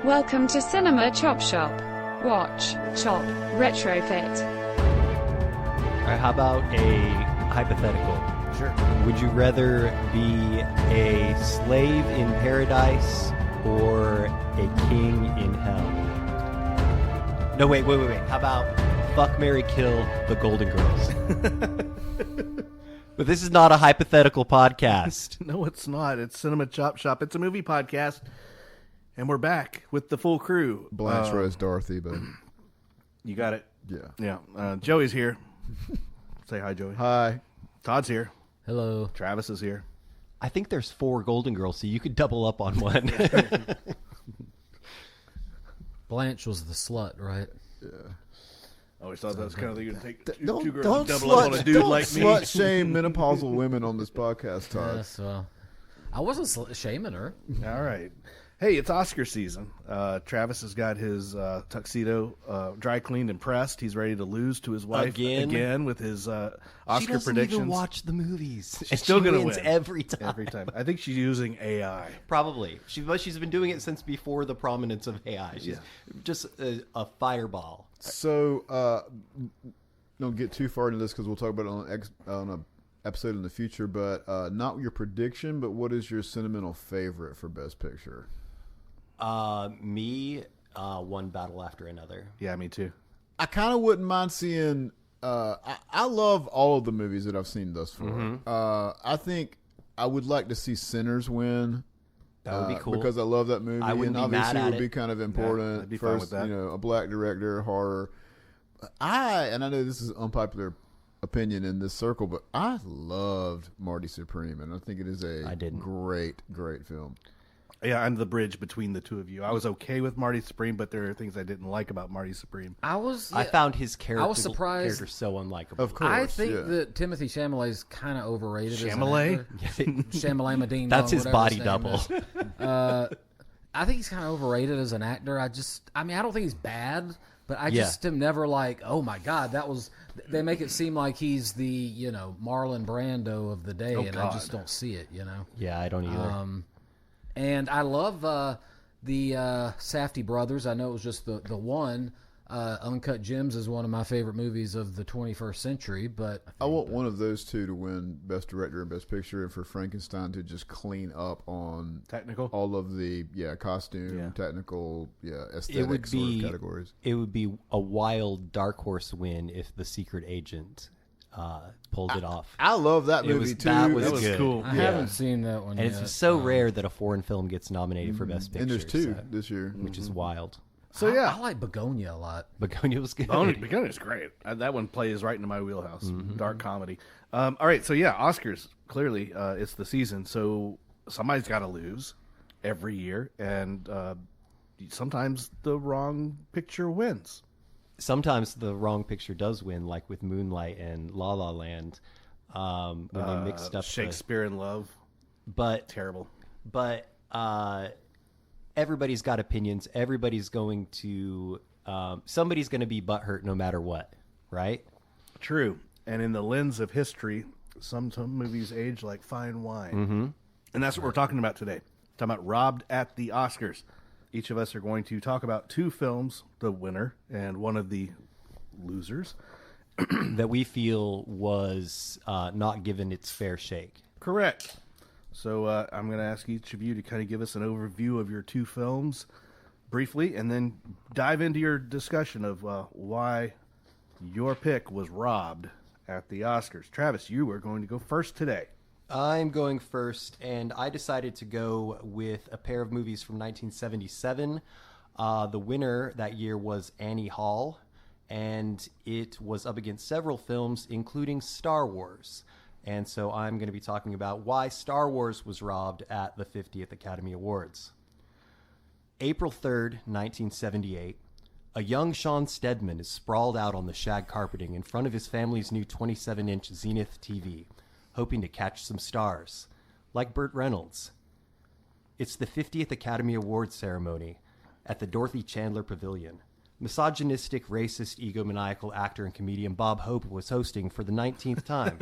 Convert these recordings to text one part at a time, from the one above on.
Welcome to Cinema Chop Shop. Watch, chop, retrofit. All right, how about a hypothetical? Sure. Would you rather be a slave in paradise or a king in hell? No, wait. How about fuck, marry, kill the Golden Girls? But this is not a hypothetical podcast. No, it's not. It's Cinema Chop Shop. It's a movie podcast. And we're back with the full crew. Blanche Rose Dorothy, but you got it. Yeah. Yeah. Joey's here. Say hi, Joey. Hi. Todd's here. Hello. Travis is here. I think there's 4 Golden Girls, so you could double up on one. Blanche was the slut, right? Yeah. I always thought that was kind of you take two Don't girls and double up on a dude like me. Slut shame menopausal women on this podcast, Todd. Yes, well, I wasn't shaming her. All right. Hey, it's Oscar season. Travis has got his tuxedo dry cleaned and pressed. He's ready to lose to his wife again with his Oscar she doesn't predictions. even watch the movies. She's still going to wins win every time. Every time. I think she's using AI. Probably. She's been doing it since before the prominence of AI. She's just a fireball. So, don't get too far into this because we'll talk about it on an episode in the future, but not your prediction, but what is your sentimental favorite for Best Picture? Me, one battle after another. Yeah, me too. I kind of wouldn't mind seeing. I love all of the movies that I've seen thus far. Mm-hmm. I think I would like to see Sinners win. That would be cool because I love that movie. I wouldn't and be mad obviously at it would it. be kind of important. I'd be fine with that. A black director, horror. I know this is unpopular opinion in this circle, but I loved Marty Supreme, and I think it is a great film. Yeah, I'm the bridge between the two of you. I was okay with Marty Supreme, but there are things I didn't like about Marty Supreme. I found his character. I was surprised. So unlikable. Of course, I think that Timothy Chalamet is kind of overrated. Chalamet? Chalamet Medina. That's his body name double. is. I think he's kind of overrated as an actor. I don't think he's bad, but I just am never like, oh my God, that was. They make it seem like he's the Marlon Brando of the day, and I just don't see it. Yeah, I don't either. And I love the Safdie brothers. I know it was just the one. Uncut Gems is one of my favorite movies of the 21st century. But I want one of those two to win Best Director and Best Picture, and for Frankenstein to just clean up on technical, all of the costume, technical, aesthetic it would sort be, of categories. It would be a wild dark horse win if The Secret Agent pulled it off. I love that movie too. That was good. Cool. I haven't seen that one and yet. it's so rare that a foreign film gets nominated for Best Picture. And there's 2 this year, which is wild. So I like Begonia a lot. Begonia was good. Begonia's great. That one plays right into my wheelhouse. Dark comedy. All right, so Oscars. Clearly, it's the season, so somebody's got to lose every year, and sometimes the wrong picture wins. Sometimes the wrong picture does win, like with Moonlight and La La Land, when they mixed up Shakespeare in Love. But terrible. But everybody's got opinions. Everybody's going to somebody's going to be butthurt no matter what, right? True. And in the lens of history, some movies age like fine wine, and that's what we're talking about today. Talking about robbed at the Oscars. Each of us are going to talk about 2 films, the winner and one of the losers, that we feel was not given its fair shake. Correct. So I'm going to ask each of you to kind of give us an overview of your 2 films briefly, and then dive into your discussion of why your pick was robbed at the Oscars. Travis, you are going to go first today. I'm going first, and I decided to go with a pair of movies from 1977. The winner that year was Annie Hall, and it was up against several films, including Star Wars. And so I'm going to be talking about why Star Wars was robbed at the 50th Academy Awards. April 3rd, 1978. A young Sean Steadman is sprawled out on the shag carpeting in front of his family's new 27-inch Zenith TV, hoping to catch some stars, like Burt Reynolds. It's the 50th Academy Awards ceremony at the Dorothy Chandler Pavilion. Misogynistic, racist, egomaniacal actor and comedian Bob Hope was hosting for the 19th time.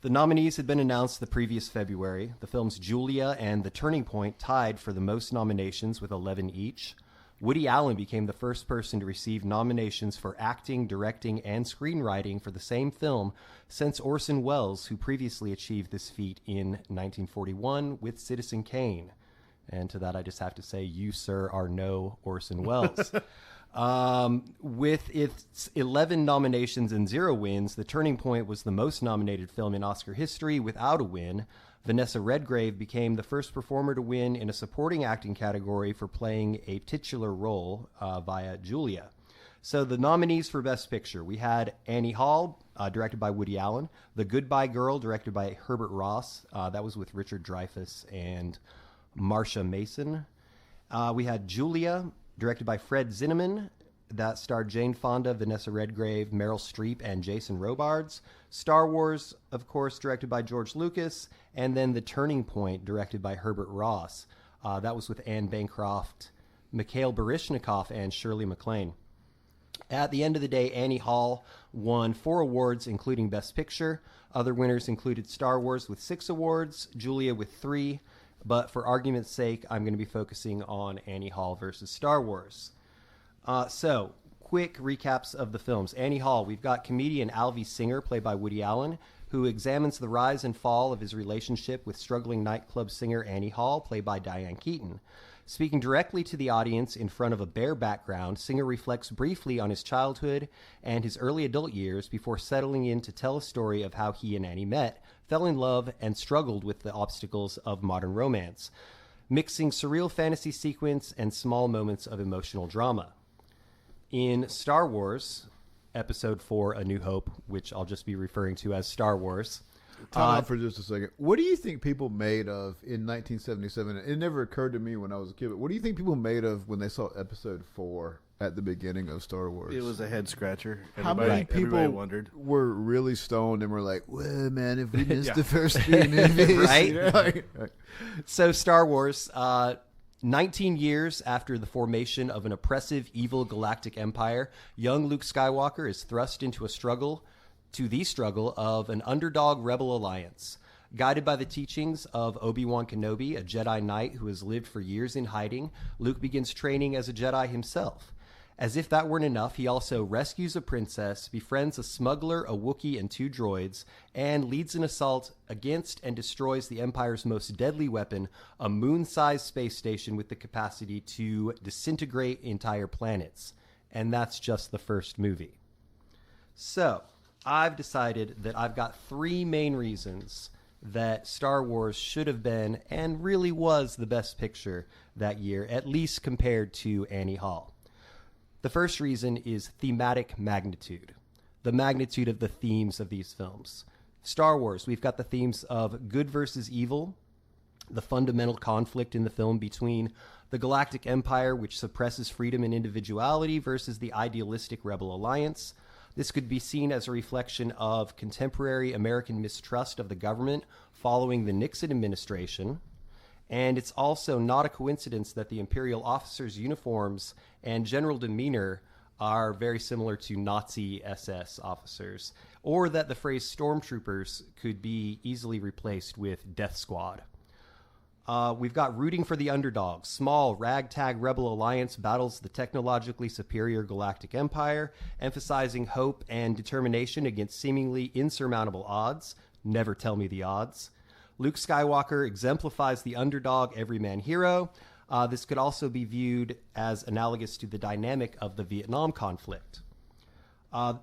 The nominees had been announced the previous February. The films Julia and The Turning Point tied for the most nominations with 11 each. Woody Allen became the first person to receive nominations for acting, directing, and screenwriting for the same film since Orson Welles, who previously achieved this feat in 1941 with Citizen Kane. And to that, I just have to say, you, sir, are no Orson Welles. With its 11 nominations and 0 wins, The Turning Point was the most nominated film in Oscar history without a win. Vanessa Redgrave became the first performer to win in a supporting acting category for playing a titular role via Julia. So the nominees for Best Picture, we had Annie Hall, directed by Woody Allen, The Goodbye Girl, directed by Herbert Ross. That was with Richard Dreyfuss and Marsha Mason. We had Julia, directed by Fred Zinnemann. That starred Jane Fonda, Vanessa Redgrave, Meryl Streep, and Jason Robards. Star Wars, of course, directed by George Lucas. And then The Turning Point, directed by Herbert Ross. That was with Anne Bancroft, Mikhail Baryshnikov, and Shirley MacLaine. At the end of the day, Annie Hall won 4 awards, including Best Picture. Other winners included Star Wars with 6 awards, Julia with 3. But for argument's sake, I'm going to be focusing on Annie Hall versus Star Wars. So, quick recaps of the films. Annie Hall, we've got comedian Alvy Singer, played by Woody Allen, who examines the rise and fall of his relationship with struggling nightclub singer Annie Hall, played by Diane Keaton. Speaking directly to the audience in front of a bare background, Singer reflects briefly on his childhood and his early adult years before settling in to tell a story of how he and Annie met, fell in love, and struggled with the obstacles of modern romance, mixing surreal fantasy sequence and small moments of emotional drama. In Star Wars, Episode 4, A New Hope, which I'll just be referring to as Star Wars. Time out for just a second. What do you think people made of in 1977? It never occurred to me when I was a kid, but what do you think people made of when they saw Episode 4 at the beginning of Star Wars? It was a head scratcher. How many people wondered? Were really stoned and were like, well, man, if we missed the first 3 movies. Right? You know, like, So Star Wars, 19 years after the formation of an oppressive, evil galactic empire, young Luke Skywalker is thrust into the struggle of an underdog rebel alliance. Guided by the teachings of Obi-Wan Kenobi, a Jedi Knight who has lived for years in hiding, Luke begins training as a Jedi himself. As if that weren't enough, he also rescues a princess, befriends a smuggler, a Wookiee, and 2 droids, and leads an assault against and destroys the Empire's most deadly weapon, a moon-sized space station with the capacity to disintegrate entire planets. And that's just the first movie. So, I've decided that I've got 3 main reasons that Star Wars should have been and really was the best picture that year, at least compared to Annie Hall. The first reason is thematic magnitude, the magnitude of the themes of these films. Star Wars, we've got the themes of good versus evil, the fundamental conflict in the film between the Galactic Empire, which suppresses freedom and individuality, versus the idealistic Rebel Alliance. This could be seen as a reflection of contemporary American mistrust of the government following the Nixon administration. And it's also not a coincidence that the Imperial officers' uniforms and general demeanor are very similar to Nazi SS officers, or that the phrase stormtroopers could be easily replaced with Death Squad. We've got rooting for the underdog. Small, ragtag rebel alliance battles the technologically superior galactic empire, emphasizing hope and determination against seemingly insurmountable odds. Never tell me the odds. Luke Skywalker exemplifies the underdog everyman hero. This could also be viewed as analogous to the dynamic of the Vietnam conflict.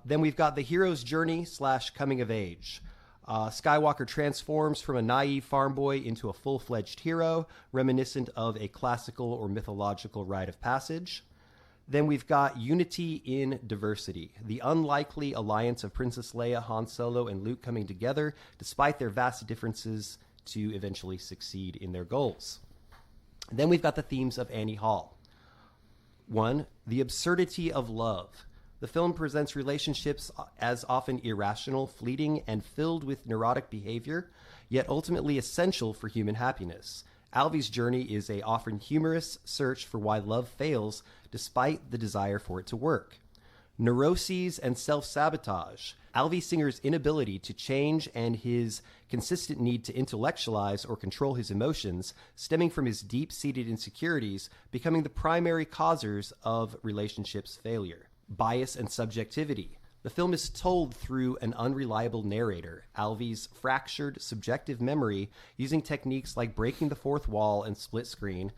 Then we've got the hero's journey / coming of age. Skywalker transforms from a naive farm boy into a full-fledged hero, reminiscent of a classical or mythological rite of passage. Then we've got unity in diversity, the unlikely alliance of Princess Leia, Han Solo, and Luke coming together despite their vast differences to eventually succeed in their goals. Then we've got the themes of Annie Hall. 1, the absurdity of love. The film presents relationships as often irrational, fleeting, and filled with neurotic behavior, yet ultimately essential for human happiness. Alvy's journey is a often humorous search for why love fails despite the desire for it to work. neuroses and self-sabotage, Alvy Singer's inability to change and his consistent need to intellectualize or control his emotions, stemming from his deep-seated insecurities, becoming the primary causers of relationships' failure. Bias and subjectivity. The film is told through an unreliable narrator, Alvy's fractured, subjective memory, using techniques like breaking the fourth wall and split screen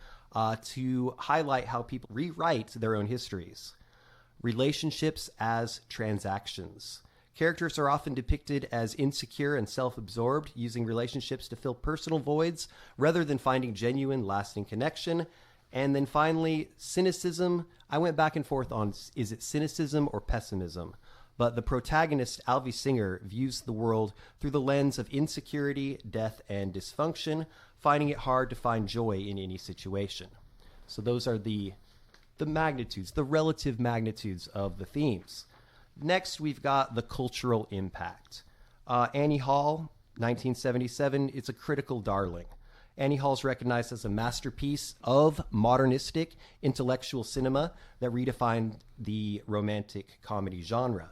to highlight how people rewrite their own histories. Relationships as transactions. Characters are often depicted as insecure and self-absorbed, using relationships to fill personal voids rather than finding genuine, lasting connection. And then finally, cynicism. I went back and forth on, is it cynicism or pessimism? But the protagonist, Alvy Singer, views the world through the lens of insecurity, death, and dysfunction, finding it hard to find joy in any situation. So those are the magnitudes, the relative magnitudes of the themes. Next, we've got the cultural impact. Annie Hall, 1977, it's a critical darling. Annie Hall's recognized as a masterpiece of modernistic intellectual cinema that redefined the romantic comedy genre.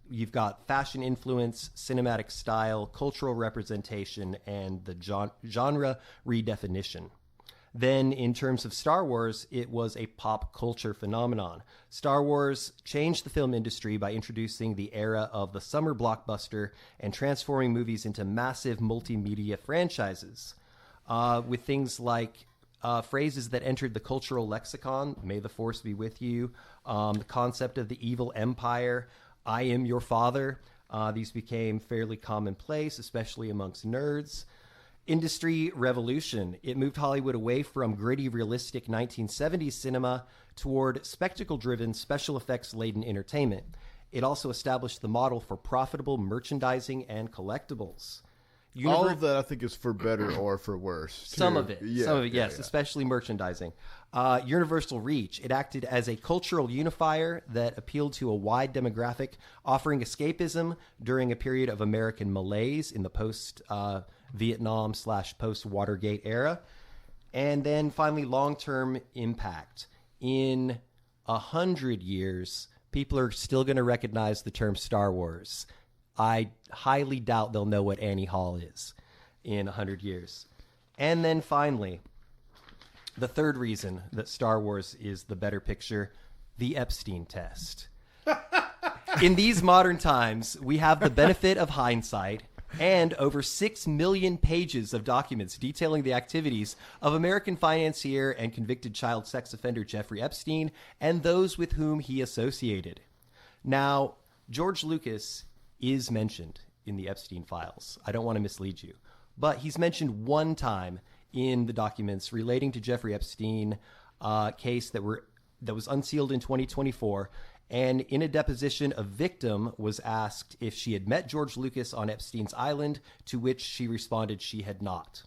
You've got fashion influence, cinematic style, cultural representation, and the genre redefinition. Then, in terms of Star Wars, it was a pop culture phenomenon. Star Wars changed the film industry by introducing the era of the summer blockbuster and transforming movies into massive multimedia franchises. With things like phrases that entered the cultural lexicon, "May the Force be with you," the concept of the evil empire, "I am your father." These became fairly commonplace, especially amongst nerds. Industry revolution. It moved Hollywood away from gritty, realistic 1970s cinema toward spectacle-driven, special effects-laden entertainment. It also established the model for profitable merchandising and collectibles. All of that, I think, is for better or for worse. Some of it, yes, especially merchandising. Universal reach. It acted as a cultural unifier that appealed to a wide demographic, offering escapism during a period of American malaise in the post-Vietnam / post-Watergate era. And then finally, long-term impact. In 100 years, people are still going to recognize the term Star Wars. I highly doubt they'll know what Annie Hall is in 100 years. And then finally, the third reason that Star Wars is the better picture, the Epstein test. In these modern times, we have the benefit of hindsight and over 6 million pages of documents detailing the activities of American financier and convicted child sex offender Jeffrey Epstein and those with whom he associated. Now, George Lucas is mentioned in the Epstein files. I don't want to mislead you, but he's mentioned one time in the documents relating to Jeffrey Epstein case that was unsealed in 2024. And in a deposition, a victim was asked if she had met George Lucas on Epstein's Island, to which she responded she had not.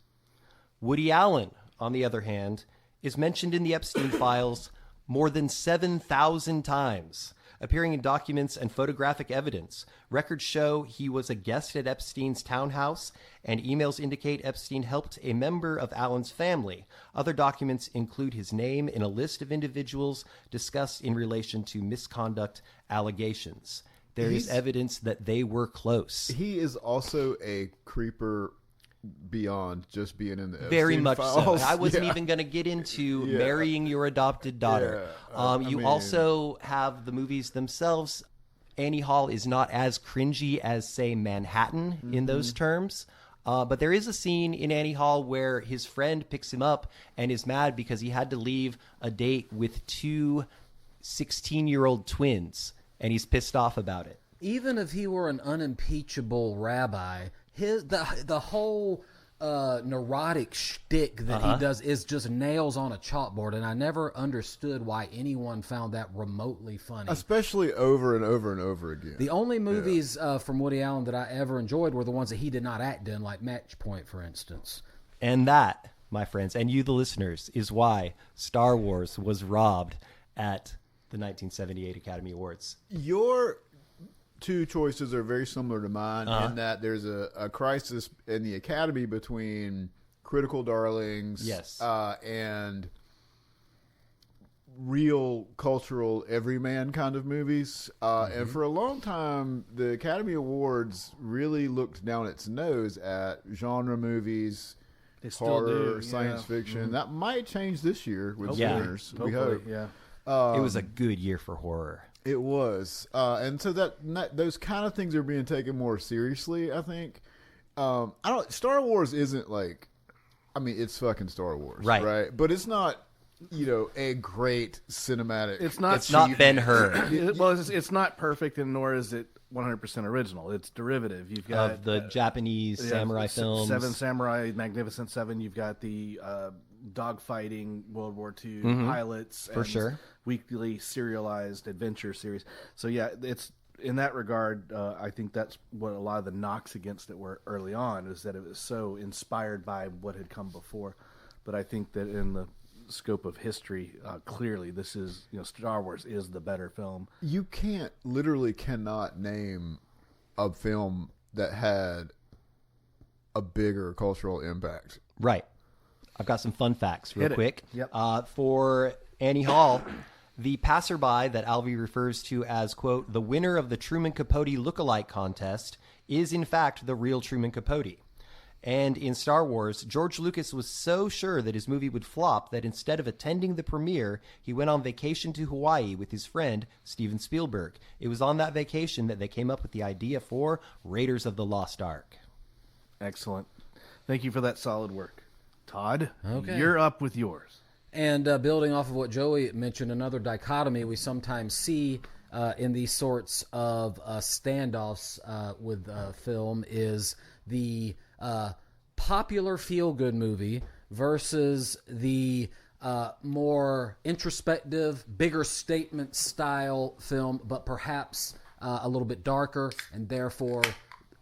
Woody Allen, on the other hand, is mentioned in the Epstein files more than 7,000 times, appearing in documents and photographic evidence. Records show he was a guest at Epstein's townhouse, and emails indicate Epstein helped a member of Allen's family. Other documents include his name in a list of individuals discussed in relation to misconduct allegations. There is evidence that they were close. He is also a creeper beyond just being in the Epstein Very much files. so. I wasn't even going to get into marrying your adopted daughter. You also have the movies themselves. Annie Hall is not as cringy as, say, Manhattan in those terms. But there is a scene in Annie Hall where his friend picks him up and is mad because he had to leave a date with two 16-year-old twins, and he's pissed off about it. Even if he were an unimpeachable rabbi, the whole neurotic shtick that he does is just nails on a chalkboard, and I never understood why anyone found that remotely funny. Especially over and over and over again. The only movies from Woody Allen that I ever enjoyed were the ones that he did not act in, like Match Point, for instance. And that, my friends, and you the listeners, is why Star Wars was robbed at the 1978 Academy Awards. Your two choices are very similar to mine in that there's a crisis in the Academy between critical darlings and real cultural everyman kind of movies. And for a long time, the Academy Awards really looked down its nose at genre movies, horror, science fiction. That might change this year with winners. We hope. Yeah. It was a good year for horror. It was. And so those kind of things are being taken more seriously, I think. Star Wars isn't like, I mean, it's fucking Star Wars. Right? But it's not, a great cinematic. It's not Ben-Hur. It's not perfect, and nor is it 100% original. It's derivative. You've got of the Japanese samurai films. Seven Samurai, Magnificent Seven. You've got the dogfighting World War II pilots. For sure. Weekly serialized adventure series. So, yeah, it's in that regard, I think that's what a lot of the knocks against it were early on, is that it was so inspired by what had come before. But I think that in the scope of history, clearly this is, Star Wars is the better film. You literally cannot name a film that had a bigger cultural impact. Right. I've got some fun facts real quick. Yep. For Annie Hall, the passerby that Alvy refers to as, quote, the winner of the Truman Capote lookalike contest is in fact the real Truman Capote. And in Star Wars, George Lucas was so sure that his movie would flop that instead of attending the premiere, he went on vacation to Hawaii with his friend, Steven Spielberg. It was on that vacation that they came up with the idea for Raiders of the Lost Ark. Excellent. Thank you for that solid work. Todd, Okay. You're up with yours. And building off of what Joey mentioned, another dichotomy we sometimes see in these sorts of standoffs with film is the popular feel-good movie versus the more introspective, bigger statement style film, but perhaps a little bit darker, and therefore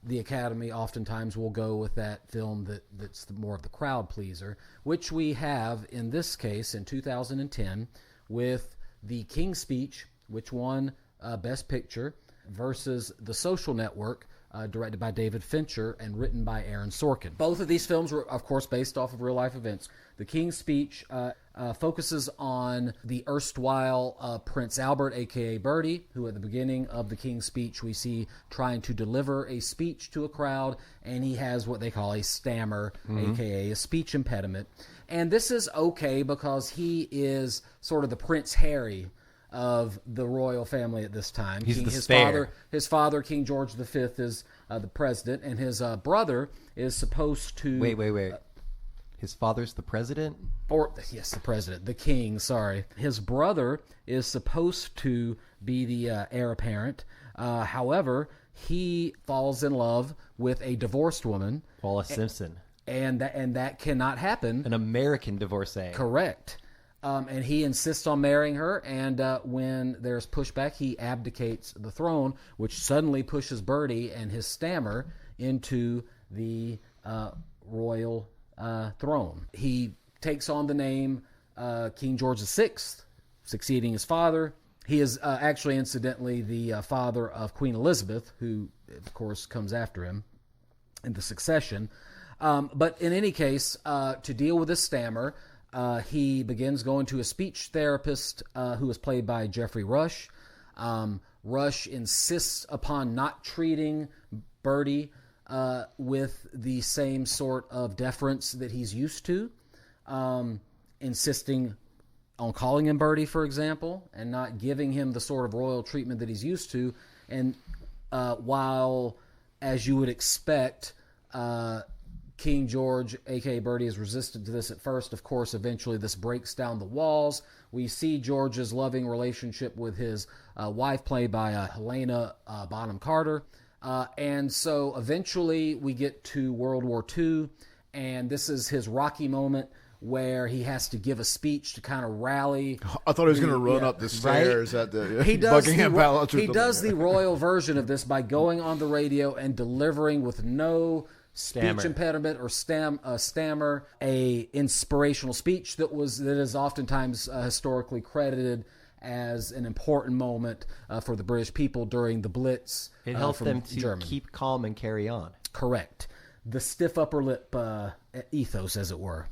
the Academy oftentimes will go with that film that's more of the crowd pleaser, which we have in this case in 2010 with The King's Speech, which won Best Picture, versus The Social Network, directed by David Fincher and written by Aaron Sorkin. Both of these films were, of course, based off of real-life events. The King's Speech focuses on the erstwhile Prince Albert, a.k.a. Bertie, who at the beginning of the King's Speech we see trying to deliver a speech to a crowd, and he has what they call a stammer, a.k.a. a speech impediment. And this is okay because he is sort of the Prince Harry of the royal family at this time. He's the spare. His father, King George V, is the president, and his brother is supposed to... Wait. His father's the president? Yes, the president. The king, sorry. His brother is supposed to be the heir apparent. However, he falls in love with a divorced woman. Wallace Simpson. And that cannot happen. An American divorcee. Correct. And he insists on marrying her, and when there's pushback, he abdicates the throne, which suddenly pushes Bertie and his stammer into the royal throne. He takes on the name King George VI, succeeding his father. He is actually, incidentally, the father of Queen Elizabeth, who, of course, comes after him in the succession. But in any case, to deal with his stammer, he begins going to a speech therapist who is played by Jeffrey Rush. Rush insists upon not treating Bertie with the same sort of deference that he's used to, insisting on calling him Bertie, for example, and not giving him the sort of royal treatment that he's used to. And while, as you would expect, King George, a.k.a. Bertie, is resistant to this at first. Of course, eventually this breaks down the walls. We see George's loving relationship with his wife, played by Helena Bonham Carter. And so eventually we get to World War II, and this is his rocky moment where he has to give a speech to kind of rally. I thought he was going to run up the stairs at the Buckingham Palace. He does the royal version of this by going on the radio and delivering with no speech impediment or stammer, a inspirational speech that is oftentimes historically credited as an important moment for the British people during the Blitz. It helped them to keep calm and carry on. Correct. The stiff upper lip ethos, as it were.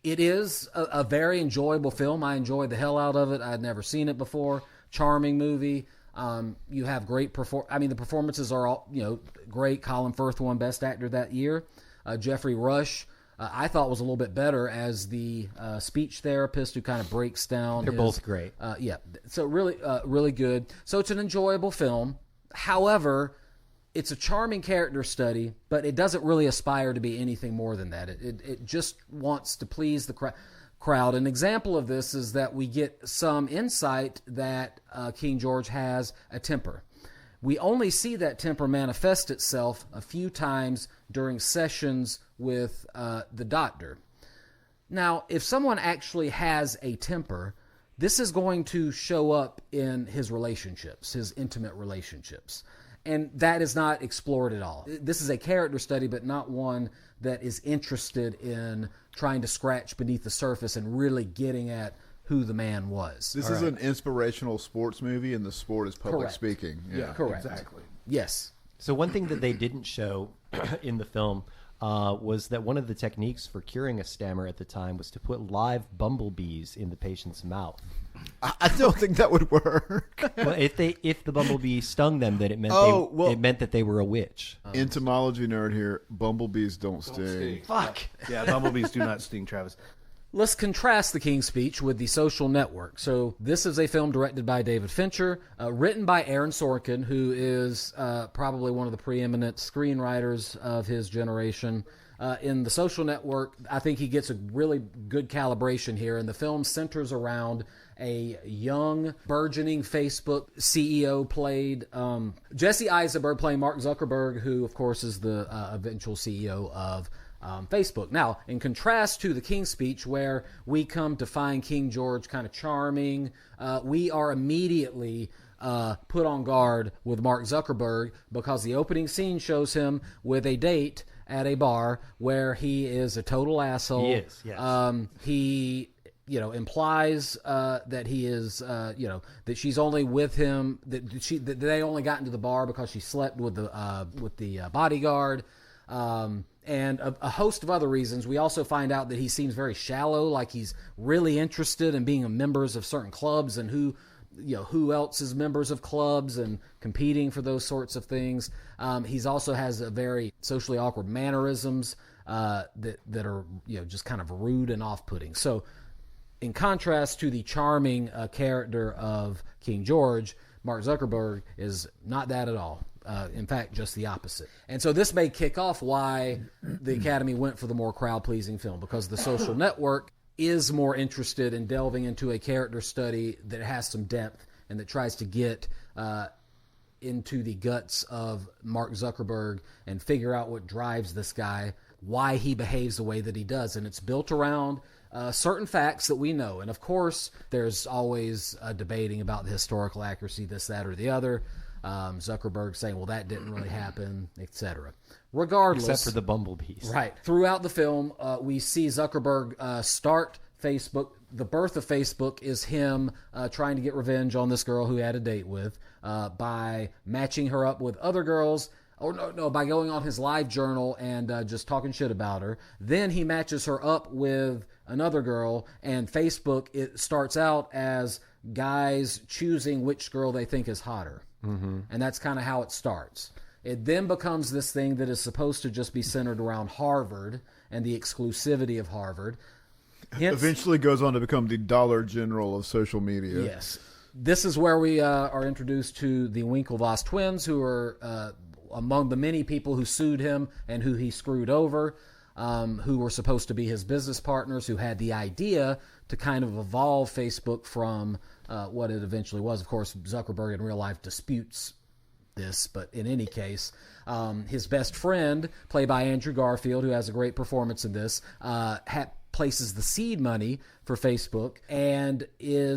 It is a very enjoyable film. I enjoyed the hell out of it. I'd never seen it before. Charming movie. You have great the performances are all, great. Colin Firth won Best Actor that year. Jeffrey Rush, I thought was a little bit better as the speech therapist who kind of breaks down. They're both great. Yeah. So really, really good. So it's an enjoyable film. However, it's a charming character study, but it doesn't really aspire to be anything more than that. It just wants to please the crowd. An example of this is that we get some insight that King George has a temper. We only see that temper manifest itself a few times during sessions with the doctor. Now, if someone actually has a temper, this is going to show up in his relationships, his intimate relationships. And that is not explored at all. This is a character study, but not one that is interested in trying to scratch beneath the surface and really getting at who the man was. This is an inspirational sports movie, and the sport is public speaking. Yeah, correct. Exactly. Yes. So one thing that they didn't show in the film was that one of the techniques for curing a stammer at the time was to put live bumblebees in the patient's mouth. I don't think that would work. Well, if the bumblebee stung them, then it meant it meant that they were a witch. Entomology nerd here. Bumblebees don't sting. Fuck. Yeah, bumblebees do not sting, Travis. Let's contrast The King's Speech with The Social Network. So this is a film directed by David Fincher, written by Aaron Sorkin, who is probably one of the preeminent screenwriters of his generation. In The Social Network, I think he gets a really good calibration here, and the film centers around a young, burgeoning Facebook CEO played Jesse Eisenberg playing Mark Zuckerberg, who, of course, is the eventual CEO of Facebook. Now, in contrast to The King's Speech, where we come to find King George kind of charming, we are immediately put on guard with Mark Zuckerberg because the opening scene shows him with a date at a bar where he is a total asshole. He is, yes. He implies that he is, that she's only with him, that they only got into the bar because she slept with the bodyguard. And a host of other reasons. We also find out that he seems very shallow, like he's really interested in being members of certain clubs and who else is members of clubs and competing for those sorts of things. He's also has a very socially awkward mannerisms that are just kind of rude and off-putting. So, in contrast to the charming character of King George, Mark Zuckerberg is not that at all. In fact, just the opposite. And so this may kick off why the Academy went for the more crowd-pleasing film, because The Social Network is more interested in delving into a character study that has some depth and that tries to get into the guts of Mark Zuckerberg and figure out what drives this guy, why he behaves the way that he does. And it's built around certain facts that we know. And, of course, there's always debating about the historical accuracy, this, that, or the other. Zuckerberg saying, well, that didn't really happen, etc. Regardless. Except for the bumblebees. Right. Throughout the film, we see Zuckerberg start Facebook. The birth of Facebook is him trying to get revenge on this girl who he had a date with by matching her up with other girls. By going on his live journal and just talking shit about her. Then he matches her up with another girl, and Facebook, it starts out as guys choosing which girl they think is hotter. Mm-hmm. And that's kind of how it starts. It then becomes this thing that is supposed to just be centered around Harvard and the exclusivity of Harvard. Hence, eventually goes on to become the Dollar General of social media. Yes. This is where we are introduced to the Winklevoss twins, who are among the many people who sued him and who he screwed over, who were supposed to be his business partners, who had the idea to kind of evolve Facebook from what it eventually was. Of course, Zuckerberg in real life disputes this, but in any case, his best friend, played by Andrew Garfield, who has a great performance in this, places the seed money for Facebook and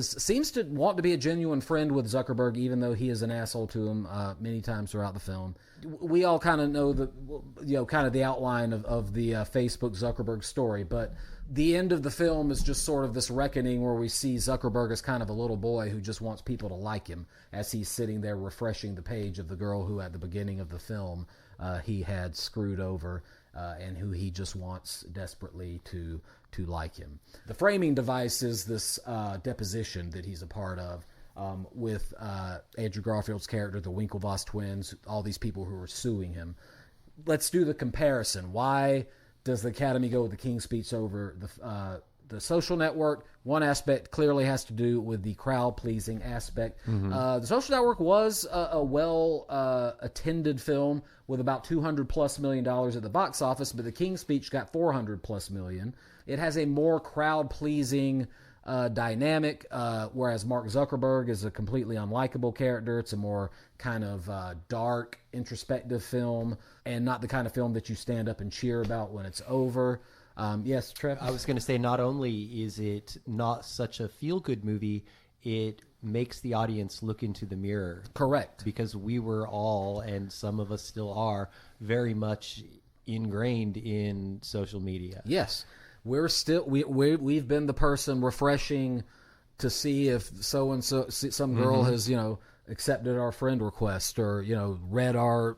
seems to want to be a genuine friend with Zuckerberg, even though he is an asshole to him many times throughout the film. We all kind of know the outline of the Facebook Zuckerberg story, but the end of the film is just sort of this reckoning where we see Zuckerberg as kind of a little boy who just wants people to like him as he's sitting there refreshing the page of the girl who at the beginning of the film he had screwed over. and who he just wants desperately to like him. The framing device is this deposition that he's a part of with Andrew Garfield's character, the Winklevoss twins, all these people who are suing him. Let's do the comparison. Why does the Academy go with the King's Speech over the Social Network? One aspect clearly has to do with the crowd-pleasing aspect. The Social Network was a well-attended film with about $200+ million at the box office, but the King's Speech got $400+ million. It has a more crowd-pleasing dynamic, whereas Mark Zuckerberg is a completely unlikable character. It's a more kind of dark, introspective film, and not the kind of film that you stand up and cheer about when it's over. Yes, Trev? I was going to say, not only is it not such a feel-good movie, it makes the audience look into the mirror. Correct. Because we were all, and some of us still are, very much ingrained in social media. Yes. We're still we've been the person refreshing to see if so-and-so, some girl has, accepted our friend request or, read our,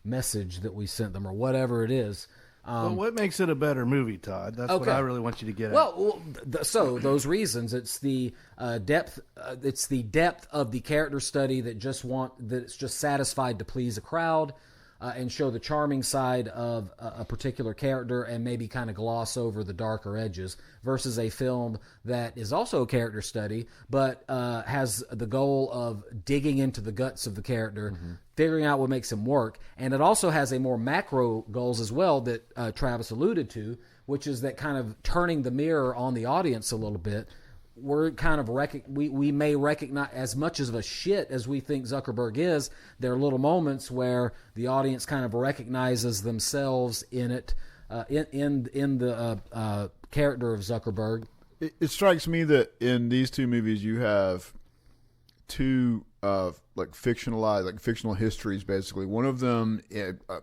message that we sent them or whatever it is. Well, what makes it a better movie, Todd? That's what I really want you to get at. Well, so those reasons, it's the depth. It's the depth of the character study that it's just satisfied to please a crowd and show the charming side of a particular character and maybe kind of gloss over the darker edges, versus a film that is also a character study but has the goal of digging into the guts of the character, figuring out what makes him work. And it also has a more macro goals as well that Travis alluded to, which is that kind of turning the mirror on the audience a little bit. We're kind of we may recognize, as much of a shit as we think Zuckerberg is, there are little moments where the audience kind of recognizes themselves in it, in the character of Zuckerberg. It strikes me that in these two movies you have two fictional histories, basically. One of them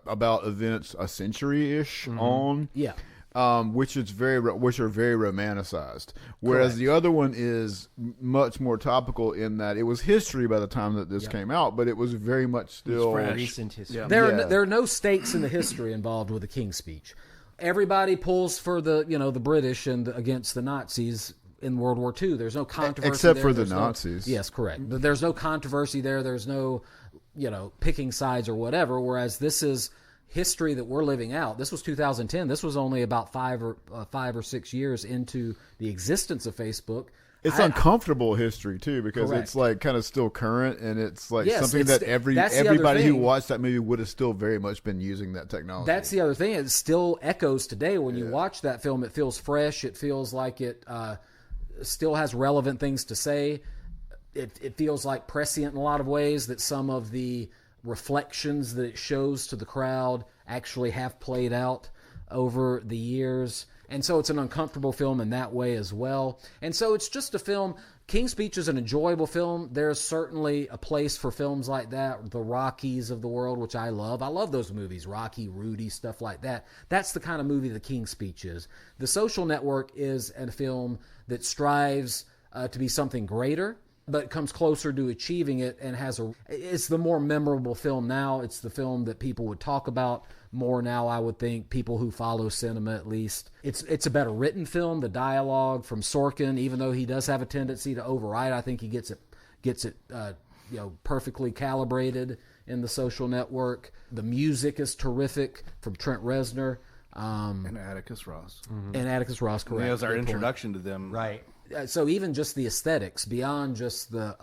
about events a century-ish on. Yeah. Which are very romanticized, whereas Correct. the other one is much more topical in that it was history by the time that this came out, but it was very much still Recent history. Yeah. There are no stakes in the history involved with the King's Speech. Everybody pulls for the British and against the Nazis in World War II. There's no controversy except there. for the There's Nazis. Yes, correct. There's no controversy there. There's no picking sides or whatever. Whereas this is history that we're living out. This was 2010. This was only about 5 or 6 years into the existence of Facebook. It's uncomfortable history too, because Correct. it's like kind of still current, and it's like Yes, something it's- that that's the other everybody who thing. watched that movie would have still very much been using that technology. That's the other thing. It still echoes today. When you watch that film, it feels fresh. It feels like it still has relevant things to say. It feels like prescient in a lot of ways, that some of the reflections that it shows to the crowd actually have played out over the years. And so it's an uncomfortable film in that way as well. And so it's just a film. King's Speech is an enjoyable film. There's certainly a place for films like that, the Rockies of the world, which I love. I love those movies, Rocky, Rudy, stuff like that. That's the kind of movie the King's Speech is. The Social Network is a film that strives to be something greater, but comes closer to achieving it, and it's the more memorable film now. It's the film that people would talk about more now, I would think, people who follow cinema at least. It's a better written film. The dialogue from Sorkin, even though he does have a tendency to overwrite, I think he gets it perfectly calibrated in The Social Network. The music is terrific from Trent Reznor. And Atticus Ross. And Atticus Ross, correct. That was our Good point. introduction to them. Right. So even just the aesthetics, beyond just the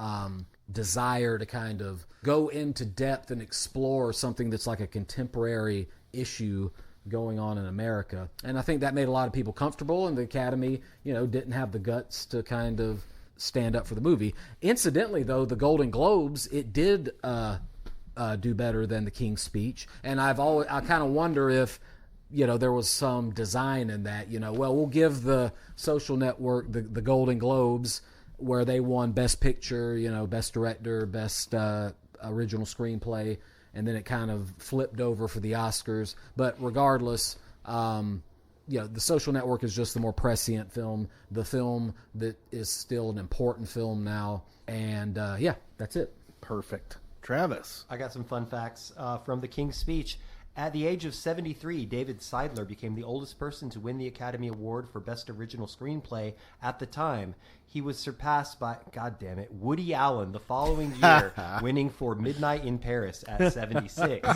desire to kind of go into depth and explore something that's like a contemporary issue going on in America. And I think that made a lot of people comfortable, and the Academy, didn't have the guts to kind of stand up for the movie. Incidentally, though, the Golden Globes, it did do better than the King's Speech. And I kind of wonder if there was some design in that, we'll give the Social Network the Golden Globes, where they won Best Picture, Best Director, Best Original Screenplay, and then it kind of flipped over for the Oscars. But regardless, the Social Network is just the more prescient film, the film that is still an important film now. And that's it. Perfect. Travis. I got some fun facts from the King's Speech. At the age of 73, David Seidler became the oldest person to win the Academy Award for Best Original Screenplay at the time. He was surpassed by, goddammit, Woody Allen the following year, winning for Midnight in Paris at 76.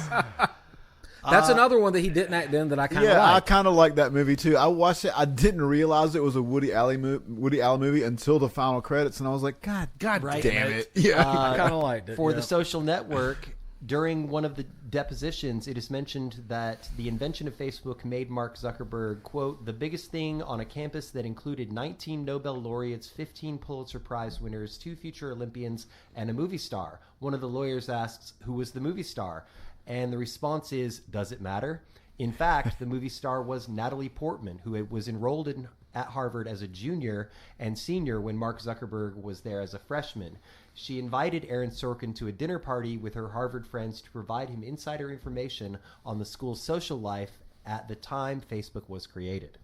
That's another one that he didn't act in that I kind of I like. kind of like that movie too. I watched it. I didn't realize it was a Woody Allen movie until the final credits, and I was like, God damn it! Yeah, I kind of liked it. For The Social Network, during one of the depositions, it is mentioned that the invention of Facebook made Mark Zuckerberg, quote, the biggest thing on a campus that included 19 Nobel laureates, 15 Pulitzer Prize winners, 2 future Olympians, and a movie star. One of the lawyers asks, who was the movie star? And the response is, does it matter? In fact, the movie star was Natalie Portman, who was enrolled at Harvard as a junior and senior when Mark Zuckerberg was there as a freshman. She invited Aaron Sorkin to a dinner party with her Harvard friends to provide him insider information on the school's social life at the time Facebook was created.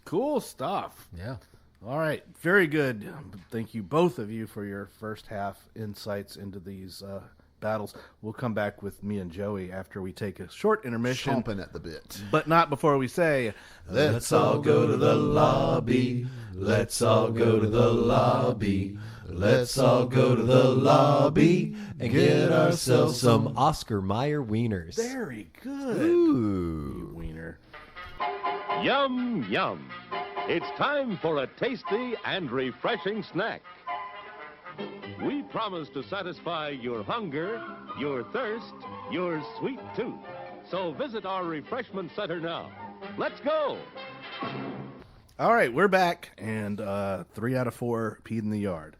Cool stuff. Yeah. All right. Very good. Thank you, both of you, for your first half insights into these battles. We'll come back with me and Joey after we take a short intermission. chomping at the bit. But not before we say, let's all go to the lobby. Let's all go to the lobby. Let's all go to the lobby And get ourselves some Oscar Mayer wieners. Very good. Ooh. Wiener. Yum, yum. It's time for a tasty and refreshing snack. We promise to satisfy your hunger, your thirst, your sweet tooth. So visit our refreshment center now. Let's go. All right, we're back, and 3 out of 4 peed in the yard.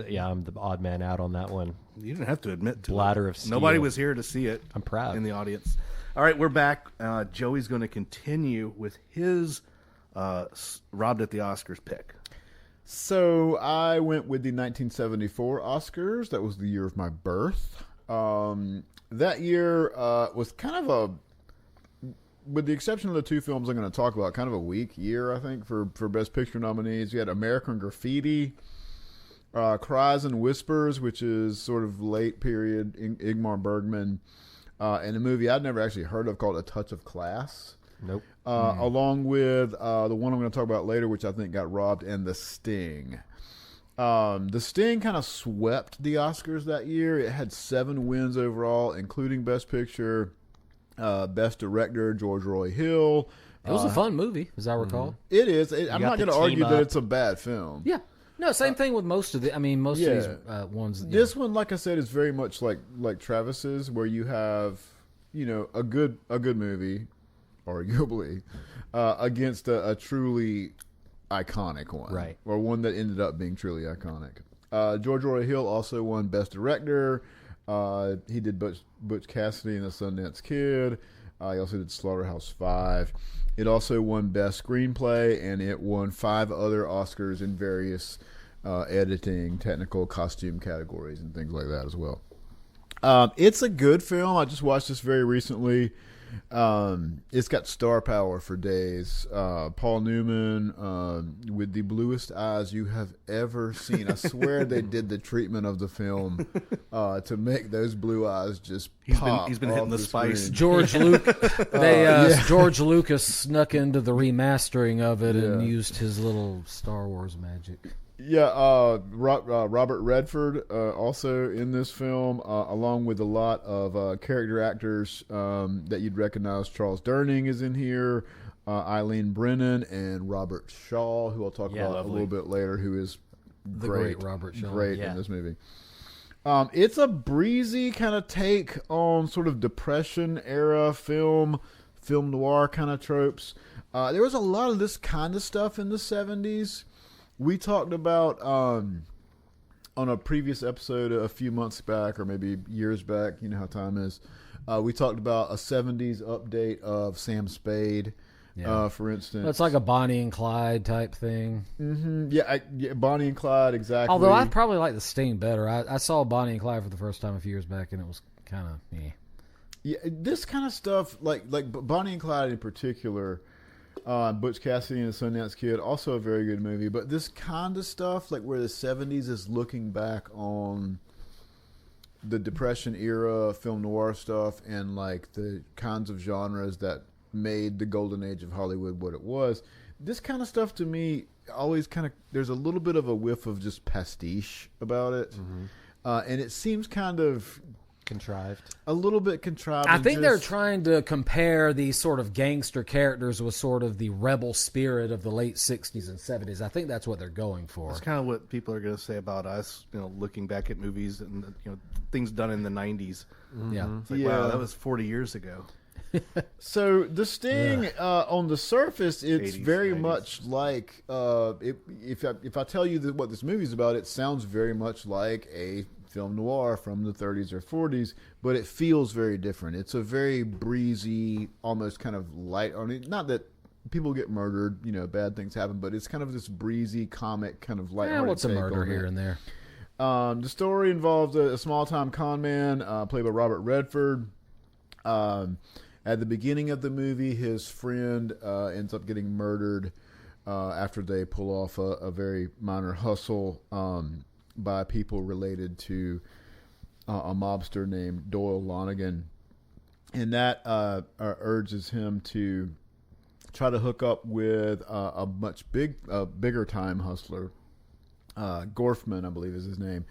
Yeah, I'm the odd man out on that one. You didn't have to admit to Bladder it. of steel. Nobody was here to see it. I'm proud. In the audience. All right, we're back. Joey's going to continue with his robbed at the Oscars pick. So I went with the 1974 Oscars. That was the year of my birth. That year was kind of with the exception of the 2 films I'm going to talk about, kind of a weak year, I think, for Best Picture nominees. You had American Graffiti, Cries and Whispers, which is sort of late period Ingmar Bergman, and a movie I'd never actually heard of called A Touch of Class. Nope. Along with the one I'm going to talk about later, which I think got robbed, and The Sting. The Sting kind of swept the Oscars that year. It had 7 wins overall, including Best Picture, Best Director, George Roy Hill. It was a fun movie, as I recall. It is. I'm got not the going to argue team that up. it's a bad film. Yeah. No, same thing with most of the. I mean, most of these ones. This one, like I said, is very much like Travis's, where you have a good movie, arguably, against a truly iconic one, Right? Or one that ended up being truly iconic. George Roy Hill also won Best Director. He did Butch Cassidy and the Sundance Kid. He also did Slaughterhouse-5. It also won Best Screenplay, and it won 5 other Oscars in various editing, technical, costume categories, and things like that as well. It's a good film. I just watched this very recently. It's got star power for days. Paul Newman with the bluest eyes you have ever seen. I swear they did the treatment of the film to make those blue eyes just pop. He's been off hitting the spice. screen. George George Lucas snuck into the remastering of it and used his little Star Wars magic. Yeah, Robert Redford also in this film, along with a lot of character actors that you'd recognize. Charles Durning is in here, Eileen Brennan, and Robert Shaw, who I'll talk about a little bit later, who is The great Robert Shaw. great in this movie. It's a breezy kind of take on sort of Depression era film noir kind of tropes. There was a lot of this kind of stuff in the 70s. We talked about on a previous episode a few months back, or maybe years back, you know how time is, we talked about a 70s update of Sam Spade, for instance. It's like a Bonnie and Clyde type thing. Mm-hmm. Yeah, Bonnie and Clyde, exactly. Although I probably like The Sting better. I saw Bonnie and Clyde for the first time a few years back, and it was kind of Yeah, this kind of stuff, like Bonnie and Clyde in particular, Butch Cassidy and the Sundance Kid, also a very good movie. But this kind of stuff, like where the 70s is looking back on the Depression era film noir stuff and like the kinds of genres that made the golden age of Hollywood what it was. This kind of stuff to me always kind of, there's a little bit of a whiff of just pastiche about it. And it seems kind of Contrived. a little bit contrived. I and think they're just- trying to compare these sort of gangster characters with sort of the rebel spirit of the late 60s and 70s. I think that's what they're going for. That's kind of what people are going to say about us, looking back at movies and things done in the 90s. Yeah. It's like, wow, that was 40 years ago. So the Sting, on the surface, it's 80s, very 90s. much like if I tell you what this movie's about, it sounds very much like a film noir from the 30s or 40s, but it feels very different. It's a very breezy, almost kind of light. I mean, not that people get murdered, bad things happen, but it's kind of this breezy, comic, kind of lighthearted. What's a take murder on here it. and there? The story involves a small-time con man played by Robert Redford. At the beginning of the movie, his friend ends up getting murdered after they pull off a very minor hustle by people related to a mobster named Doyle Lonigan. And that urges him to try to hook up with a much bigger time hustler. Gorfman, I believe is his name,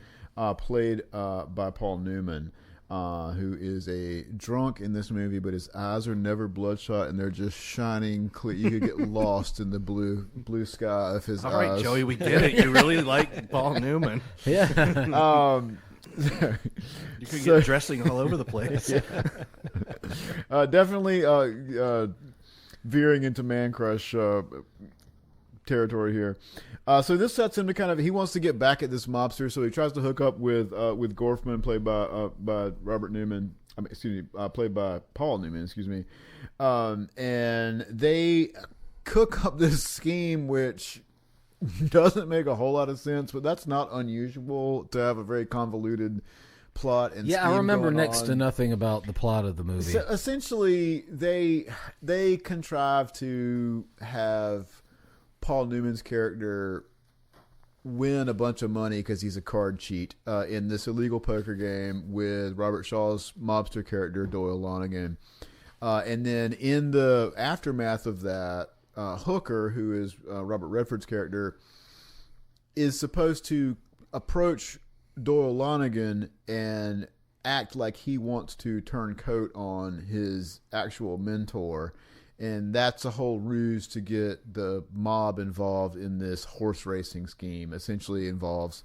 played by Paul Newman. Who is a drunk in this movie, but his eyes are never bloodshot and they're just shining clear. You could get lost in the blue sky of his eyes. All right, Joey, we get it. You really like Paul Newman. Yeah. You could get dressing all over the place. Definitely veering into man crush territory here. So this sets him to he wants to get back at this mobster, so he tries to hook up with Gorfman, played by Robert Newman. Played by Paul Newman. Excuse me. And they cook up this scheme, which doesn't make a whole lot of sense, but that's not unusual to have a very convoluted plot and Yeah, I scheme remember going next on. to nothing about the plot of the movie. So essentially, they contrive to have Paul Newman's character win a bunch of money because he's a card cheat in this illegal poker game with Robert Shaw's mobster character Doyle Lonigan. And then in the aftermath of that, Hooker, who is Robert Redford's character, is supposed to approach Doyle Lonigan and act like he wants to turn coat on his actual mentor. And that's a whole ruse to get the mob involved in this horse racing scheme. Essentially involves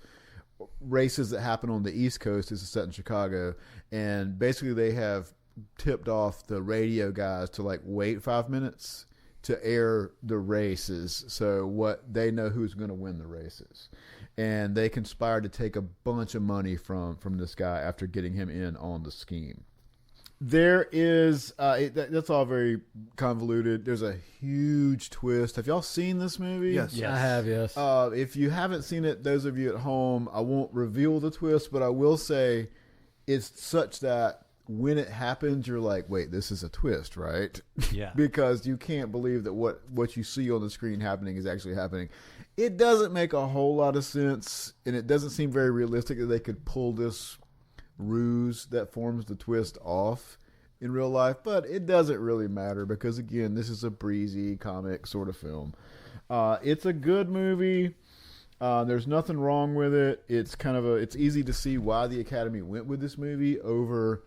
races that happen on the East Coast. This is set in Chicago. And basically they have tipped off the radio guys to wait 5 minutes to air the races. So what they know who's going to win the races. And they conspired to take a bunch of money from this guy after getting him in on the scheme. There is, that's all very convoluted. There's a huge twist. Have y'all seen this movie? Yes. I have, yes. If you haven't seen it, those of you at home, I won't reveal the twist, but I will say it's such that when it happens, you're like, wait, this is a twist, right? Yeah. Because you can't believe that what you see on the screen happening is actually happening. It doesn't make a whole lot of sense, and it doesn't seem very realistic that they could pull this ruse that forms the twist off in real life, but it doesn't really matter because, again, this is a breezy comic sort of film. It's a good movie. There's nothing wrong with it. It's it's easy to see why the Academy went with this movie over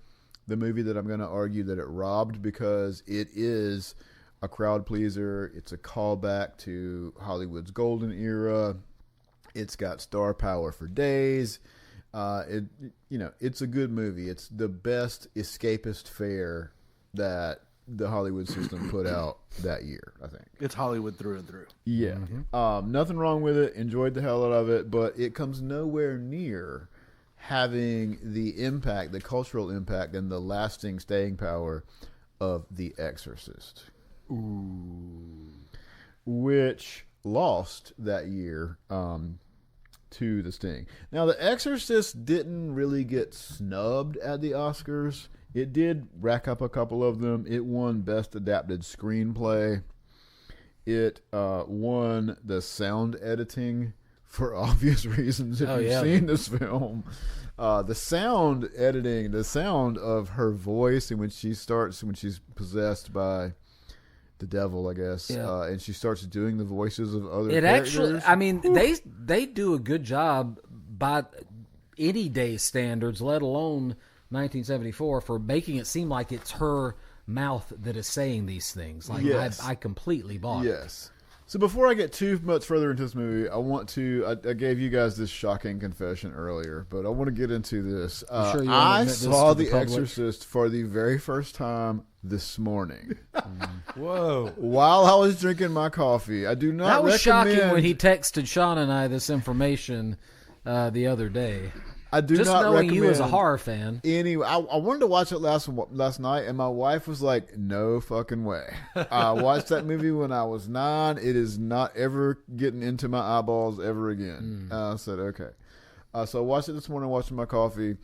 the movie that I'm going to argue that it robbed, because it is a crowd pleaser. It's a callback to Hollywood's golden era. It's got star power for days. It's a good movie. It's the best escapist fare that the Hollywood system put out that year, I think. It's Hollywood through and through. Yeah. Nothing wrong with it. Enjoyed the hell out of it, but it comes nowhere near having the impact, the cultural impact, and the lasting staying power of The Exorcist. Ooh. Which lost that year to The Sting. Now, The Exorcist didn't really get snubbed at the Oscars. It did rack up a couple of them. It won Best Adapted Screenplay. It won the sound editing for obvious reasons if Oh, you've yeah. seen this film. The sound editing, the sound of her voice, and when she's possessed by the devil, I guess, Yeah. and she starts doing the voices of other It characters. actually, I mean, they do a good job by any day standards, let alone 1974, for making it seem like it's her mouth that is saying these things. Like, Yes. I completely bought it. Yes. So before I get too much further into this movie, I gave you guys this shocking confession earlier, but I want to get into this. sure you wanna I admit this saw to The the public? Exorcist for the very first time this morning Whoa. while I was drinking my coffee. I do not That was recommend, shocking when he texted Sean and I this information the other day. I do Just not knowing recommend you as a horror fan. I wanted to watch it last night, and my wife was like, "No fucking way." I watched that movie when I was 9. It is not ever getting into my eyeballs ever again. I said, "Okay." So I watched it this morning, watching my coffee.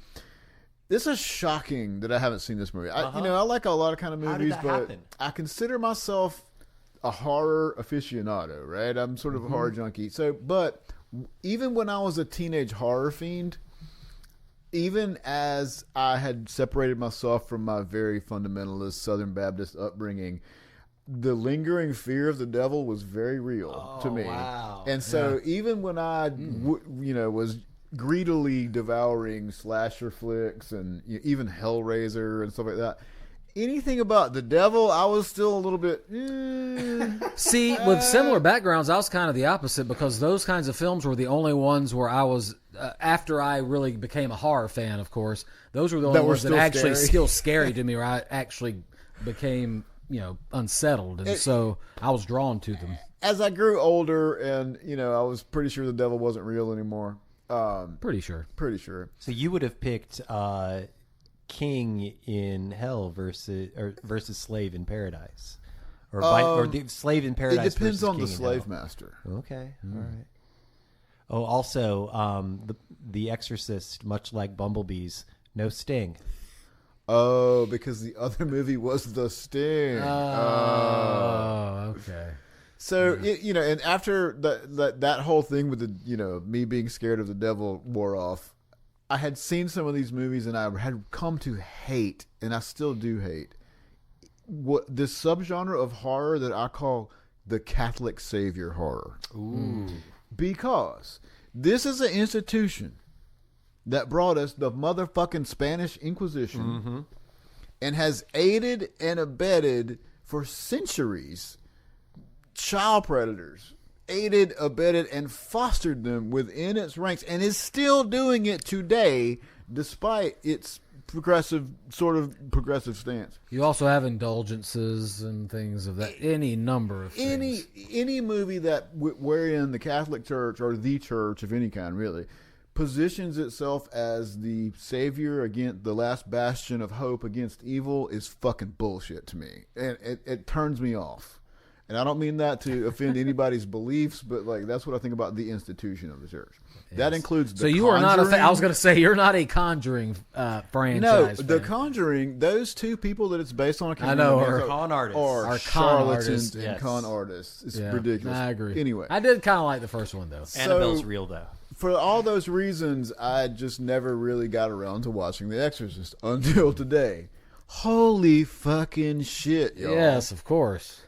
This is shocking that I haven't seen this movie. I like a lot of kind of How did movies, that but happen? I consider myself a horror aficionado, right? I'm sort of a horror junkie. So, but even when I was a teenage horror fiend, even as I had separated myself from my very fundamentalist Southern Baptist upbringing, the lingering fear of the devil was very real to me. Wow. And so even when I, was greedily devouring slasher flicks and even Hellraiser and stuff like that, anything about the devil, I was still a little bit. See, with similar backgrounds, I was kind of the opposite, because those kinds of films were the only ones where I was, after I really became a horror fan, of course, those were the only That were ones that still actually scary. still scary to me, where I actually became, unsettled. And so I was drawn to them. As I grew older, and I was pretty sure the devil wasn't real anymore. Pretty sure. Pretty sure. So you would have picked King in Hell versus Slave in Paradise, or the Slave in Paradise. It depends versus on the King in slave Hell. master. Okay, all right. Oh, also, the Exorcist, much like Bumblebees, no sting. Oh, because the other movie was The Sting. Oh, okay. So and after that whole thing with the me being scared of the devil wore off, I had seen some of these movies and I had come to hate, and I still do hate, what this subgenre of horror that I call the Catholic savior horror. Ooh. Because this is an institution that brought us the motherfucking Spanish Inquisition and has aided and abetted for centuries child predators, aided, abetted, and fostered them within its ranks, and is still doing it today despite its progressive stance. You also have indulgences and things of that, any number of things. Any movie that wherein the Catholic Church, or the church of any kind really, positions itself as the savior against the last bastion of hope against evil is fucking bullshit to me, and it turns me off. And I don't mean that to offend anybody's beliefs, but that's what I think about the institution of the church. Yes. That includes the So you are not Conjuring. I was going to say, you're not a Conjuring franchise. No, The fan. Conjuring, those two people that it's based on, I know, are con artists. are Are con charlatans artists, and yes. con artists. It's Yeah, ridiculous. I agree. Anyway, I did kind of like the first one, though. Annabelle's real, though. for all those reasons, I just never really got around to watching The Exorcist until today. Holy fucking shit, y'all. Yes, of course.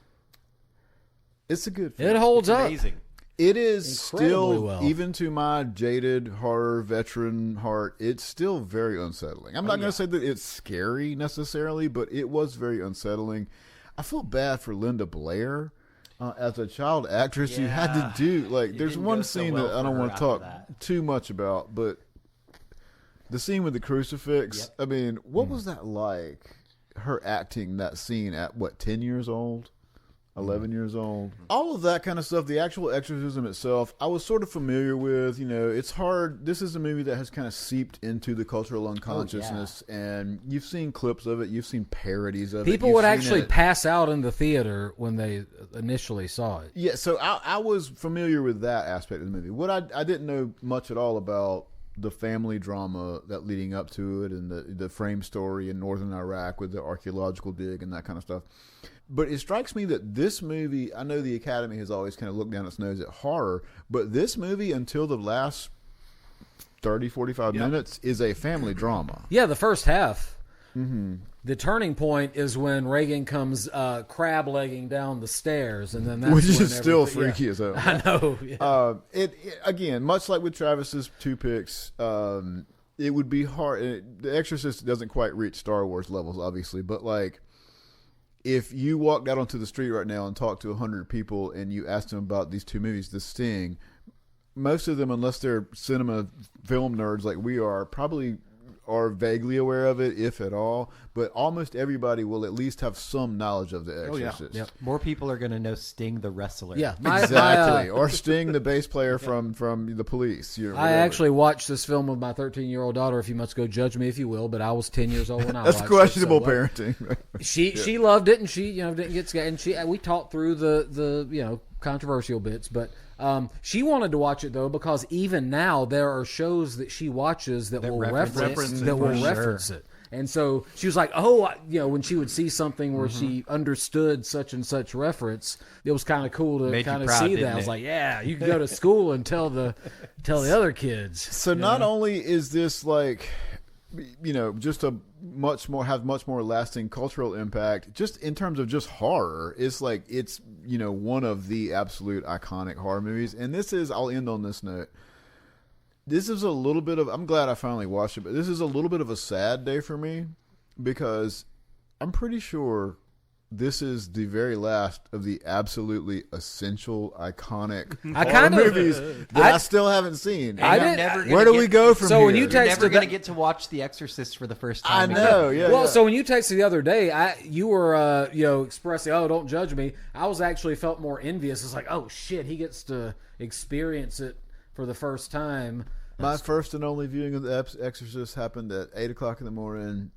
It's a good film. It holds up. Amazing. It is Incredibly still, well. even to my jaded horror veteran heart, it's still very unsettling. I'm not going to say that it's scary necessarily, but it was very unsettling. I feel bad for Linda Blair. As a child actress, you had to do, there's didn't one go so scene well that I for don't her want to after talk that. too much about, but the scene with the crucifix, Yep. I mean, what was that like? Her acting that scene at, 10 years old? 11 years old. All of that kind of stuff, the actual exorcism itself, I was sort of familiar with. It's hard. This is a movie that has kind of seeped into the cultural unconsciousness, and you've seen clips of it. You've seen parodies of it. People You've would seen actually it. pass out in the theater when they initially saw it. Yeah, so I was familiar with that aspect of the movie. What I didn't know much at all about the family drama that leading up to it, and the frame story in northern Iraq with the archaeological dig and that kind of stuff. But it strikes me that this movie, I know the Academy has always kind of looked down its nose at horror, but this movie, until the last 30, 45 minutes, is a family drama. Yeah, the first half. Mm-hmm. The turning point is when Reagan comes crab-legging down the stairs, and then that's which when is still freaky as hell. I know. Yeah. It again, much like with Travis's 2 picks, it would be hard. The Exorcist doesn't quite reach Star Wars levels, obviously, but like, if you walked out onto the street right now and talked to 100 people and you asked them about these 2 movies, The Sting, most of them, unless they're cinema film nerds like we are, probably are vaguely aware of it, if at all. But almost everybody will at least have some knowledge of The Exorcist. Yep. More people are going to know Sting the wrestler. Yeah, exactly. Or Sting the bass player from the Police. I actually watched this film with my 13-year-old daughter. If you must go judge me if you will, but I was 10 years old when I watched That's questionable it. So, parenting. She loved it, and she didn't get scared. And we talked through the controversial bits, but she wanted to watch it though, because even now there are shows that she watches that will reference it. And so she was like, when she would see something where she understood such and such reference, it was kind of cool to kind of see that. I was like, yeah, you can go to school and tell the other kids. So not only is this like, just have much more lasting cultural impact, just in terms of just horror, it's like, it's, one of the absolute iconic horror movies. And this is, I'll end on this note. This is a little bit of, I'm glad I finally watched it, but this is a little bit of a sad day for me, because I'm pretty sure this is the very last of the absolutely essential, iconic horror movies that I still haven't seen. Where do we go from here? When you You're never going to get to watch The Exorcist for the first time. I know, again. yeah. So when you texted the other day, you were expressing, don't judge me. I was actually felt more envious. It's like, oh shit, he gets to experience it for the first time. My first and only viewing of The Exorcist happened at 8 o'clock in the morning,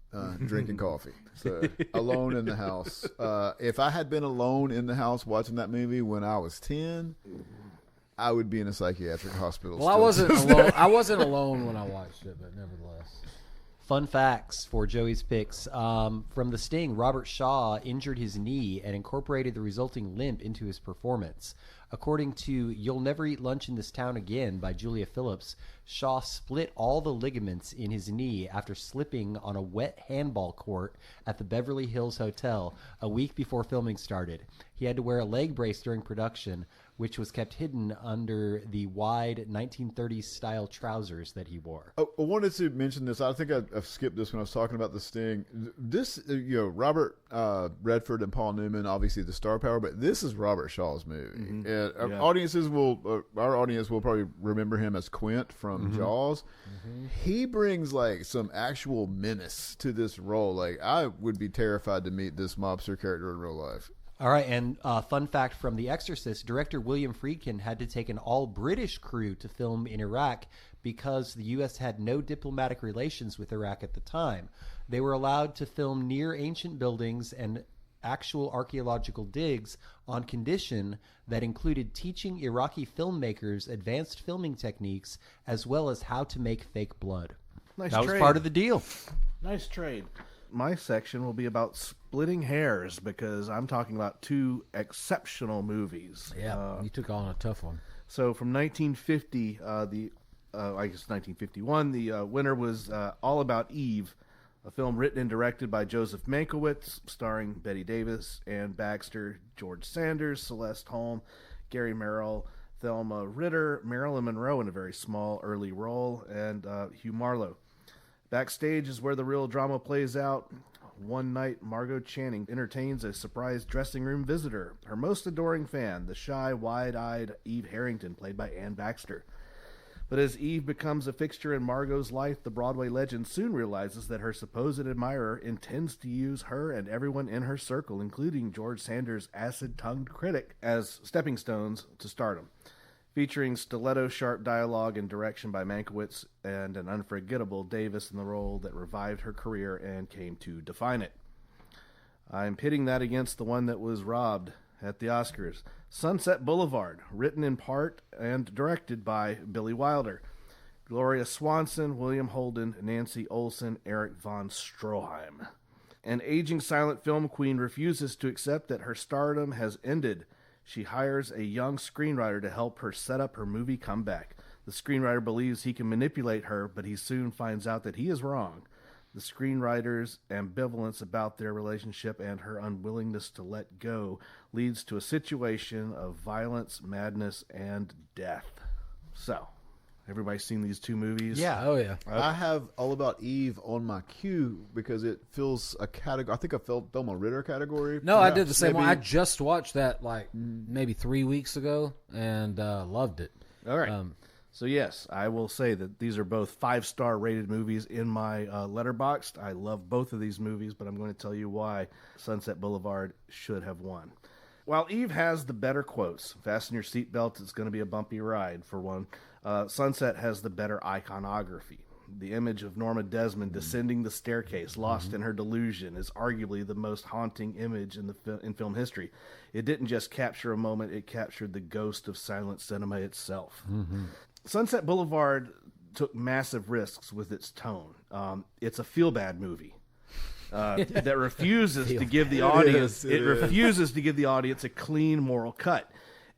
drinking coffee. So, alone in the house. If I had been alone in the house watching that movie when I was 10, I would be in a psychiatric hospital. Well, I wasn't alone. I wasn't alone when I watched it, but nevertheless. Fun facts for Joey's picks. From The Sting, Robert Shaw injured his knee and incorporated the resulting limp into his performance. According to You'll Never Eat Lunch in This Town Again by Julia Phillips, Shaw split all the ligaments in his knee after slipping on a wet handball court at the Beverly Hills Hotel a week before filming started. He had to wear a leg brace during production, which was kept hidden under the wide 1930s style trousers that he wore. I wanted to mention this. I think I've skipped this when I was talking about The Sting. This, Robert Redford and Paul Newman, obviously the star power, but this is Robert Shaw's movie. Mm-hmm. And our audience will probably remember him as Quint from Jaws. Mm-hmm. He brings like some actual menace to this role. Like, I would be terrified to meet this mobster character in real life. All right, and fun fact from The Exorcist, director William Friedkin had to take an all-British crew to film in Iraq because the U.S. had no diplomatic relations with Iraq at the time. They were allowed to film near ancient buildings and actual archaeological digs on condition that included teaching Iraqi filmmakers advanced filming techniques as well as how to make fake blood. That was part of the deal. Nice trade. My section will be about splitting hairs because I'm talking about 2 exceptional movies. Yeah, you took on a tough one. So from 1950, I guess 1951, the winner was All About Eve, a film written and directed by Joseph Mankiewicz, starring Bette Davis, Ann Baxter, George Sanders, Celeste Holm, Gary Merrill, Thelma Ritter, Marilyn Monroe in a very small early role, and Hugh Marlowe. Backstage is where the real drama plays out. One night, Margot Channing entertains a surprise dressing room visitor, her most adoring fan, the shy, wide-eyed Eve Harrington, played by Ann Baxter. But as Eve becomes a fixture in Margot's life, the Broadway legend soon realizes that her supposed admirer intends to use her and everyone in her circle, including George Sanders' acid-tongued critic, as stepping stones to stardom. Featuring stiletto-sharp dialogue and direction by Mankiewicz and an unforgettable Davis in the role that revived her career and came to define it. I'm pitting that against the one that was robbed at the Oscars, Sunset Boulevard, written in part and directed by Billy Wilder. Gloria Swanson, William Holden, Nancy Olson, Eric von Stroheim. An aging silent film queen refuses to accept that her stardom has ended. She hires a young screenwriter to help her set up her movie comeback. The screenwriter believes he can manipulate her, but he soon finds out that he is wrong. The screenwriter's ambivalence about their relationship and her unwillingness to let go leads to a situation of violence, madness, and death. So, everybody's seen these two movies? Yeah. Oh yeah. I have All About Eve on my queue because it fills a category. I think I filled Thelma Ritter category. No, I did the same one. I Maybe- just watched that like maybe 3 weeks ago and loved it. All right. So, yes, I will say that these are both 5-star rated movies in my Letterboxd. I love both of these movies, but I'm going to tell you why Sunset Boulevard should have won. While Eve has the better quotes, fasten your seatbelt, it's going to be a bumpy ride, for one, Sunset has the better iconography. The image of Norma Desmond descending the staircase, lost in her delusion, is arguably the most haunting image in film history. It didn't just capture a moment, it captured the ghost of silent cinema itself. Sunset Boulevard took massive risks with its tone. It's a feel-bad movie that refuses to give the audience. It refuses to give the audience a clean moral cut.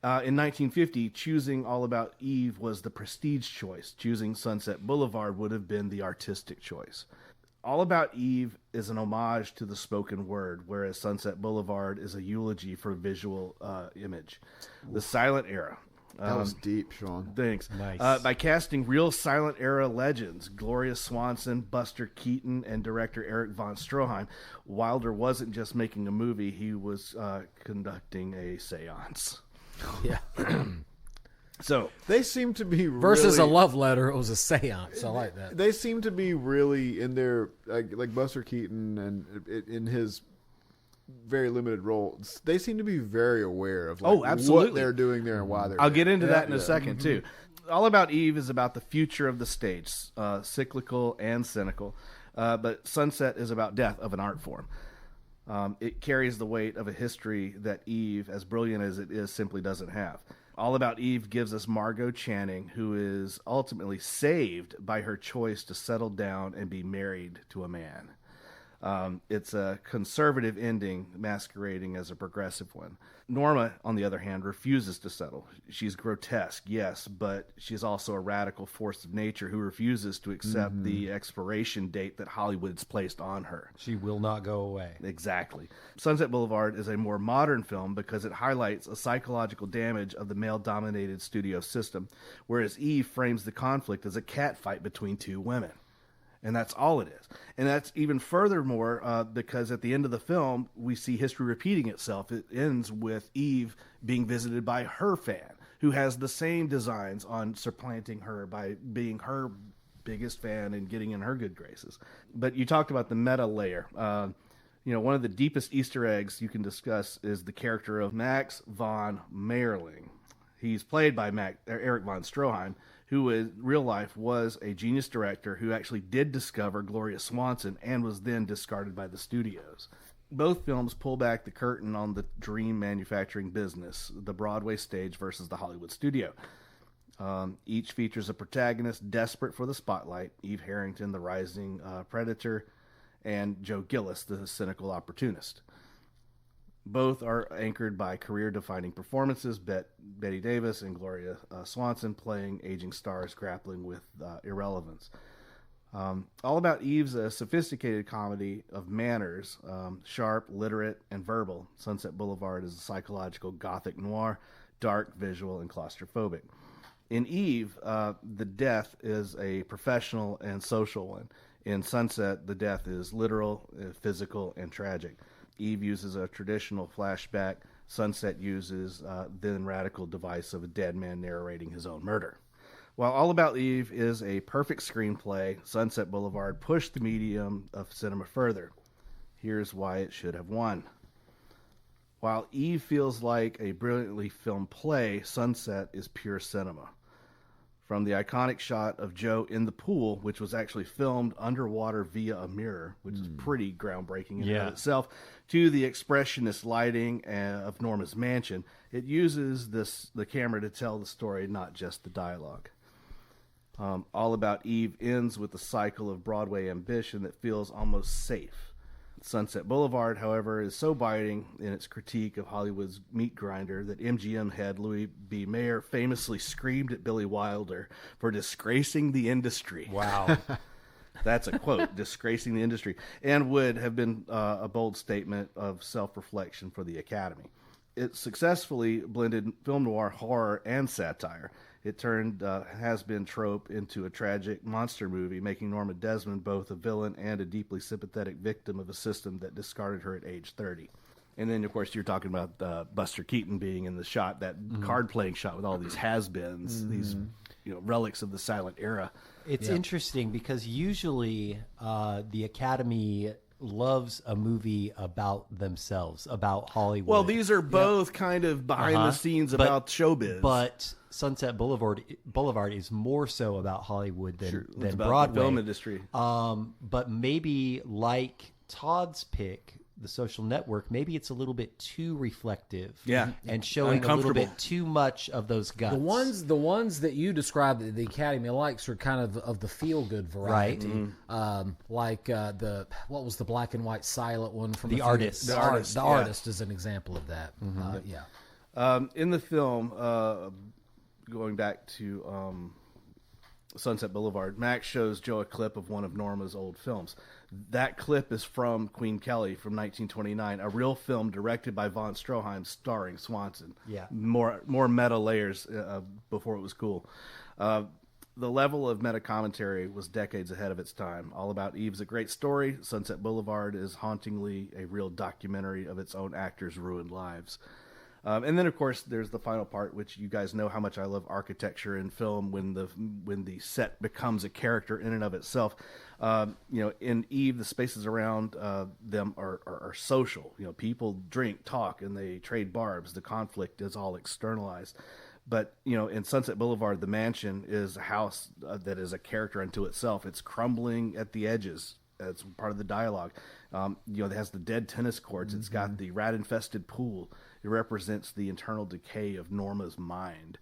In 1950, choosing All About Eve was the prestige choice. Choosing Sunset Boulevard would have been the artistic choice. All About Eve is an homage to the spoken word, whereas Sunset Boulevard is a eulogy for visual image. The silent era. That was deep, Sean. Thanks. Nice. By casting real silent era legends, Gloria Swanson, Buster Keaton, and director Eric von Stroheim, Wilder wasn't just making a movie, he was conducting a seance. Yeah. So, They seem to be Versus really, a love letter, it was a seance. I like that. They seem to be really in their like Buster Keaton and in his very limited role. They seem to be very aware of absolutely. what they're doing there and why they're. I'll there. get into that in a Yeah. second, too. All About Eve is about the future of the stage, cyclical and cynical. But Sunset is about death of an art form. It carries the weight of a history that Eve, as brilliant as it is, simply doesn't have. All About Eve gives us Margot Channing, who is ultimately saved by her choice to settle down and be married to a man. It's a conservative ending masquerading as a progressive one. Norma, on the other hand, refuses to settle. She's grotesque, yes, but she's also a radical force of nature who refuses to accept the expiration date that Hollywood's placed on her. She will not go away. Exactly. Sunset Boulevard is a more modern film because it highlights a psychological damage of the male-dominated studio system, whereas Eve frames the conflict as a catfight between two women. And that's all it is. And that's even furthermore because at the end of the film, we see history repeating itself. It ends with Eve being visited by her fan, who has the same designs on supplanting her by being her biggest fan and getting in her good graces. But you talked about the meta layer. One of the deepest Easter eggs you can discuss is the character of Max von Mayerling. He's played by Eric von Stroheim, who in real life was a genius director who actually did discover Gloria Swanson and was then discarded by the studios. Both films pull back the curtain on the dream manufacturing business, the Broadway stage versus the Hollywood studio. Each features a protagonist desperate for the spotlight, Eve Harrington, the rising predator, and Joe Gillis, the cynical opportunist. Both are anchored by career-defining performances, Betty Davis and Gloria Swanson playing aging stars grappling with irrelevance. All About Eve's a sophisticated comedy of manners, sharp, literate, and verbal. Sunset Boulevard is a psychological gothic noir, dark, visual, and claustrophobic. In Eve, the death is a professional and social one. In Sunset, the death is literal, physical, and tragic. Eve uses a traditional flashback. Sunset uses then radical device of a dead man narrating his own murder. While All About Eve is a perfect screenplay, Sunset Boulevard pushed the medium of cinema further. Here's why it should have won. While Eve feels like a brilliantly filmed play, Sunset is pure cinema. From the iconic shot of Joe in the pool, which was actually filmed underwater via a mirror, which is pretty groundbreaking in and of itself, to the expressionist lighting of Norma's mansion, it uses the camera to tell the story, not just the dialogue. All About Eve ends with a cycle of Broadway ambition that feels almost safe. Sunset Boulevard, however, is so biting in its critique of Hollywood's meat grinder that MGM head Louis B. Mayer famously screamed at Billy Wilder for disgracing the industry. Wow. That's a quote, disgracing the industry, and would have been a bold statement of self-reflection for the Academy. It successfully blended film noir, horror, and satire. It turned has-been trope into a tragic monster movie, making Norma Desmond both a villain and a deeply sympathetic victim of a system that discarded her at age 30. And then, of course, you're talking about Buster Keaton being in the shot, that card-playing shot with all these has-beens, these relics of the silent era. It's interesting because usually the Academy loves a movie about themselves, about Hollywood. Well, these are both kind of behind the scenes about showbiz. But Sunset Boulevard is more so about Hollywood than about Broadway. the film industry. But maybe like Todd's pick, The Social Network, maybe it's a little bit too reflective. Yeah. And showing a little bit too much of those guts. The ones that you described that the Academy likes are kind of the feel-good variety. Right. Like what was the black and white silent one from The Artist. The Artist is an example of that. In the film, going back to Sunset Boulevard, Max shows Joe a clip of one of Norma's old films. That clip is from Queen Kelly from 1929, a real film directed by Von Stroheim starring Swanson. Yeah. More meta layers before it was cool. The level of meta commentary was decades ahead of its time. All About Eve is a great story. Sunset Boulevard is hauntingly a real documentary of its own actors' ruined lives. And then, of course, there's the final part, which you guys know how much I love architecture in film. When the set becomes a character in and of itself, in Eve, the spaces around them are social. People drink, talk, and they trade barbs. The conflict is all externalized. But in Sunset Boulevard, the mansion is a house that is a character unto itself. It's crumbling at the edges. It's part of the dialogue. It has the dead tennis courts. It's got the rat-infested pool. It represents the internal decay of Norma's mind.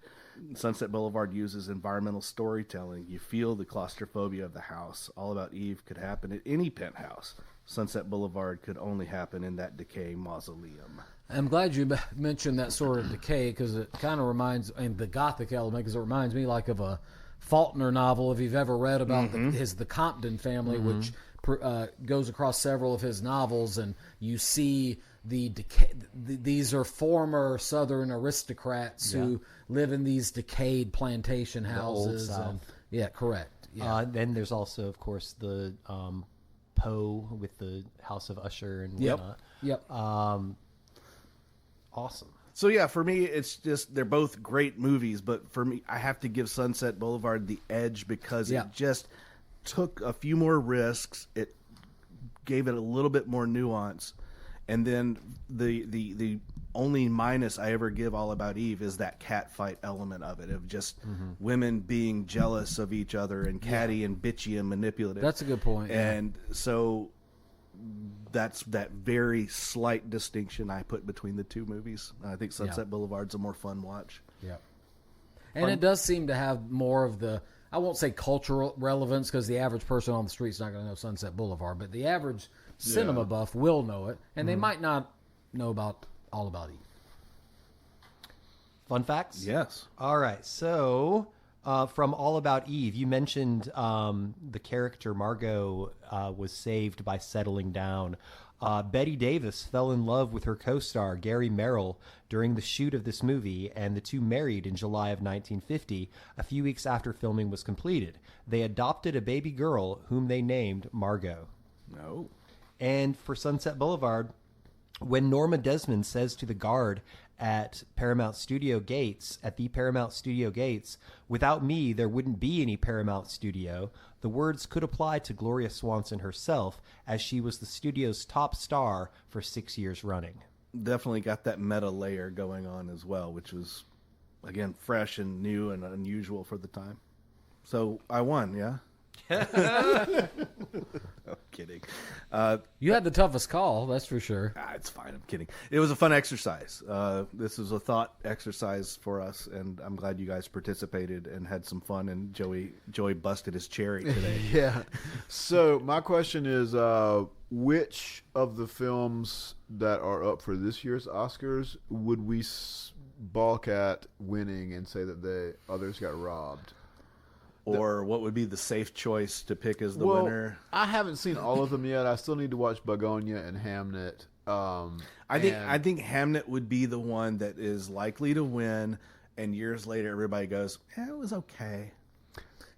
Sunset Boulevard uses environmental storytelling. You feel the claustrophobia of the house. All About Eve could happen at any penthouse. Sunset Boulevard could only happen in that decay mausoleum. I'm glad you mentioned that sort of decay because it kind of reminds, and the gothic element, because it reminds me like of a Faulkner novel, if you've ever read about the Compton family, which goes across several of his novels, and you see the decay. These are former Southern aristocrats who live in these decayed plantation houses. Old South. And, yeah, correct. Yeah. Then there's also, of course, the Poe with the House of Usher and whatnot. Yep. Awesome. So yeah, for me, it's just they're both great movies, but for me, I have to give Sunset Boulevard the edge because it just took a few more risks. It gave it a little bit more nuance, and then the only minus I ever give All About Eve is that cat fight element of it, of just women being jealous of each other and catty and bitchy and manipulative. That's a good point. And so that's that very slight distinction I put between the two movies. I think Sunset Boulevard's a more fun watch. Yeah. And it does seem to have more of the, I won't say cultural relevance because the average person on the street's not going to know Sunset Boulevard, but the average cinema buff will know it, and they might not know about All About Eve. Fun facts? Yes. All right. So from All About Eve, you mentioned the character Margot was saved by settling down. Betty Davis fell in love with her co-star Gary Merrill during the shoot of this movie, and the two married in July of 1950, a few weeks after filming was completed. They adopted a baby girl whom they named Margot. No. And for Sunset Boulevard, when Norma Desmond says to the guard at the Paramount Studio gates, without me, there wouldn't be any Paramount Studio, the words could apply to Gloria Swanson herself, as she was the studio's top star for 6 years running. Definitely got that meta layer going on as well, which was, again, fresh and new and unusual for the time. So I won, yeah? I'm kidding. You had the toughest call, that's for sure. It's fine. I'm kidding. It was a fun exercise. This was a thought exercise for us, and I'm glad you guys participated and had some fun. And Joey busted his cherry today. Yeah. So my question is, which of the films that are up for this year's Oscars would we balk at winning and say that the others got robbed? Or what would be the safe choice to pick as the winner? I haven't seen all of them yet. I still need to watch Begonia and Hamnet. I think Hamnet would be the one that is likely to win, and years later everybody goes, it was okay.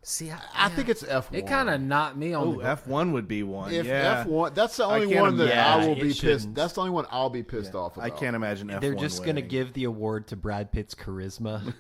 See, I think it's F1. It kind of knocked me on. F1 would be one. If yeah. F1, that's the only one that I will be pissed. That's the only one I'll be pissed off about. I can't imagine F1 They're just going to winning. give the award to Brad Pitt's charisma.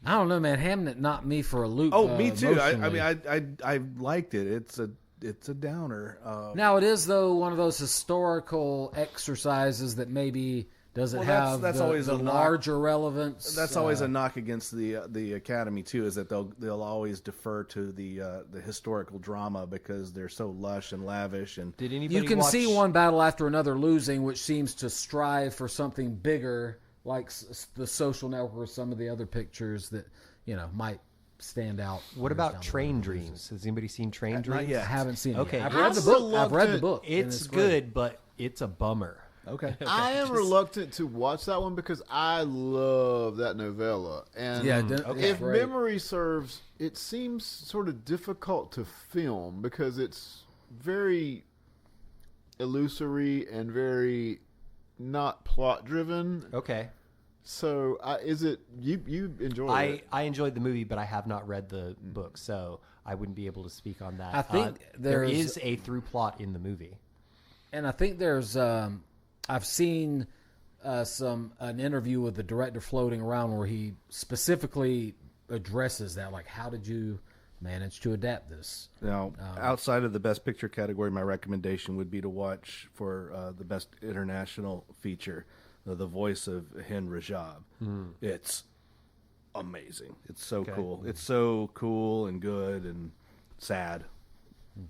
I don't know, man. Hamnet knocked me for a loop. Oh, me too. I emotionally. mean, I liked it. It's a downer. Now it is though one of those historical exercises that maybe doesn't have that's the, always the a knock. larger relevance. That's always a knock against the Academy too, is that they'll always defer to the historical drama because they're so lush and lavish. And Did anybody You can watch... see one battle after another losing, which seems to strive for something bigger, like the Social Network or some of the other pictures that might stand out. What about Train Dreams? Has anybody seen Train Not Dreams? yet. I haven't seen it. Okay. Yet. I've read I'm the book. I've read the reluctant. book. and It's great. good, but it's a bummer. okay. I am reluctant to watch that one because I love that novella. And Yeah, if great. memory serves, it seems sort of difficult to film because it's very illusory and very not plot driven. Okay. So is it you enjoy it? I enjoyed the movie, but I have not read the book, so I wouldn't be able to speak on that. I think there there's- is a through plot in the movie. And I think there's I've seen an interview with the director floating around where he specifically addresses that, like, how did you manage to adapt this? Now, outside of the Best Picture category, my recommendation would be to watch for the Best International Feature, the voice of Hind Rajab. It's amazing. It's so cool. It's so cool and good and sad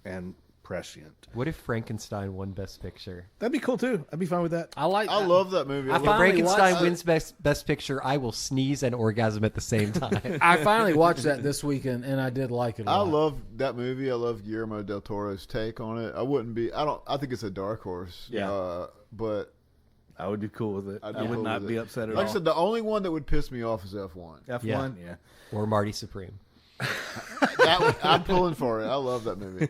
and prescient. What if Frankenstein won Best Picture? That'd be cool too. I'd be fine with that. I love that movie. I If finally Frankenstein watched- wins Best Picture, I will sneeze and orgasm at the same time. I finally watched that this weekend, and I did like it a I lot. love that movie. I love Guillermo del Toro's take on it. I think it's a dark horse. Yeah. But I would be cool with it. I'd I be would cool not with be it. upset at Like all. I said, the only one that would piss me off is F1. F1, yeah. Or Marty Supreme. I'm pulling for it. I love that movie.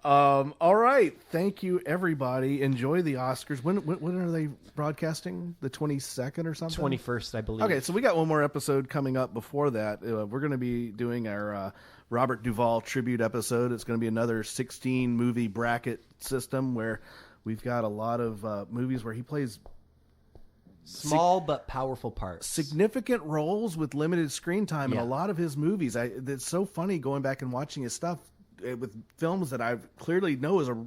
All right. Thank you, everybody. Enjoy the Oscars. When are they broadcasting? The 22nd or something? 21st, I believe. Okay, so we got one more episode coming up before that. We're going to be doing our Robert Duvall tribute episode. It's going to be another 16 movie bracket system where we've got a lot of movies where he plays Small but powerful parts. significant roles with limited screen time in Yeah. a lot of his movies. It's so funny going back and watching his stuff with films that I clearly know is a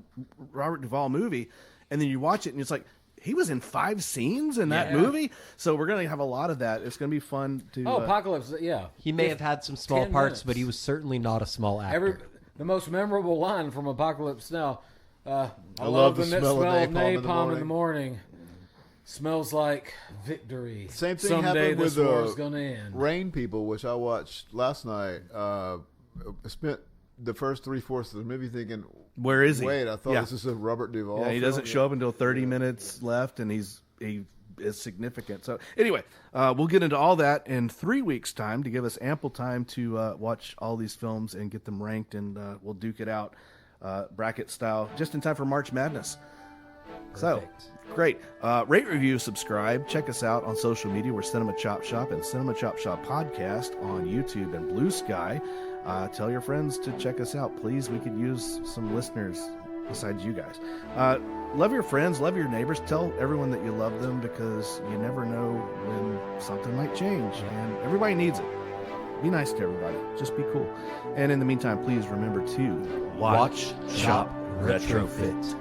Robert Duvall movie, and then you watch it and it's like, he was in 5 scenes in that movie? So we're going to have a a that. It's going to be fun to... Apocalypse, yeah. He may have had some small 10 parts, minutes. but he was certainly not a small actor. The most memorable line from Apocalypse Now. I love the the smell of napalm in the morning. Smells like victory. Same thing Someday happened this with war's gonna end. Rain People, which I watched last night. I spent the first 3/4 of the movie thinking, Where is he? wait, I thought Yeah. this was a Robert Duvall Yeah, he film. doesn't show up until 30 minutes left, and he is significant. So anyway, we'll get into all that in 3 weeks' time to give us ample time to watch all these films and get them ranked, and we'll duke it out bracket style just in time for March Madness. So, great. Rate, review, subscribe. Check us out on social media. We're Cinema Chop Shop and Cinema Chop Shop Podcast on YouTube and Blue Sky. Tell your friends to check us out. Please, we could use some listeners besides you guys. Love your friends. Love your neighbors. Tell everyone that you love them because you never know when something might change. And everybody needs it. Be nice to everybody. Just be cool. And in the meantime, please remember to Watch, shop, retrofit.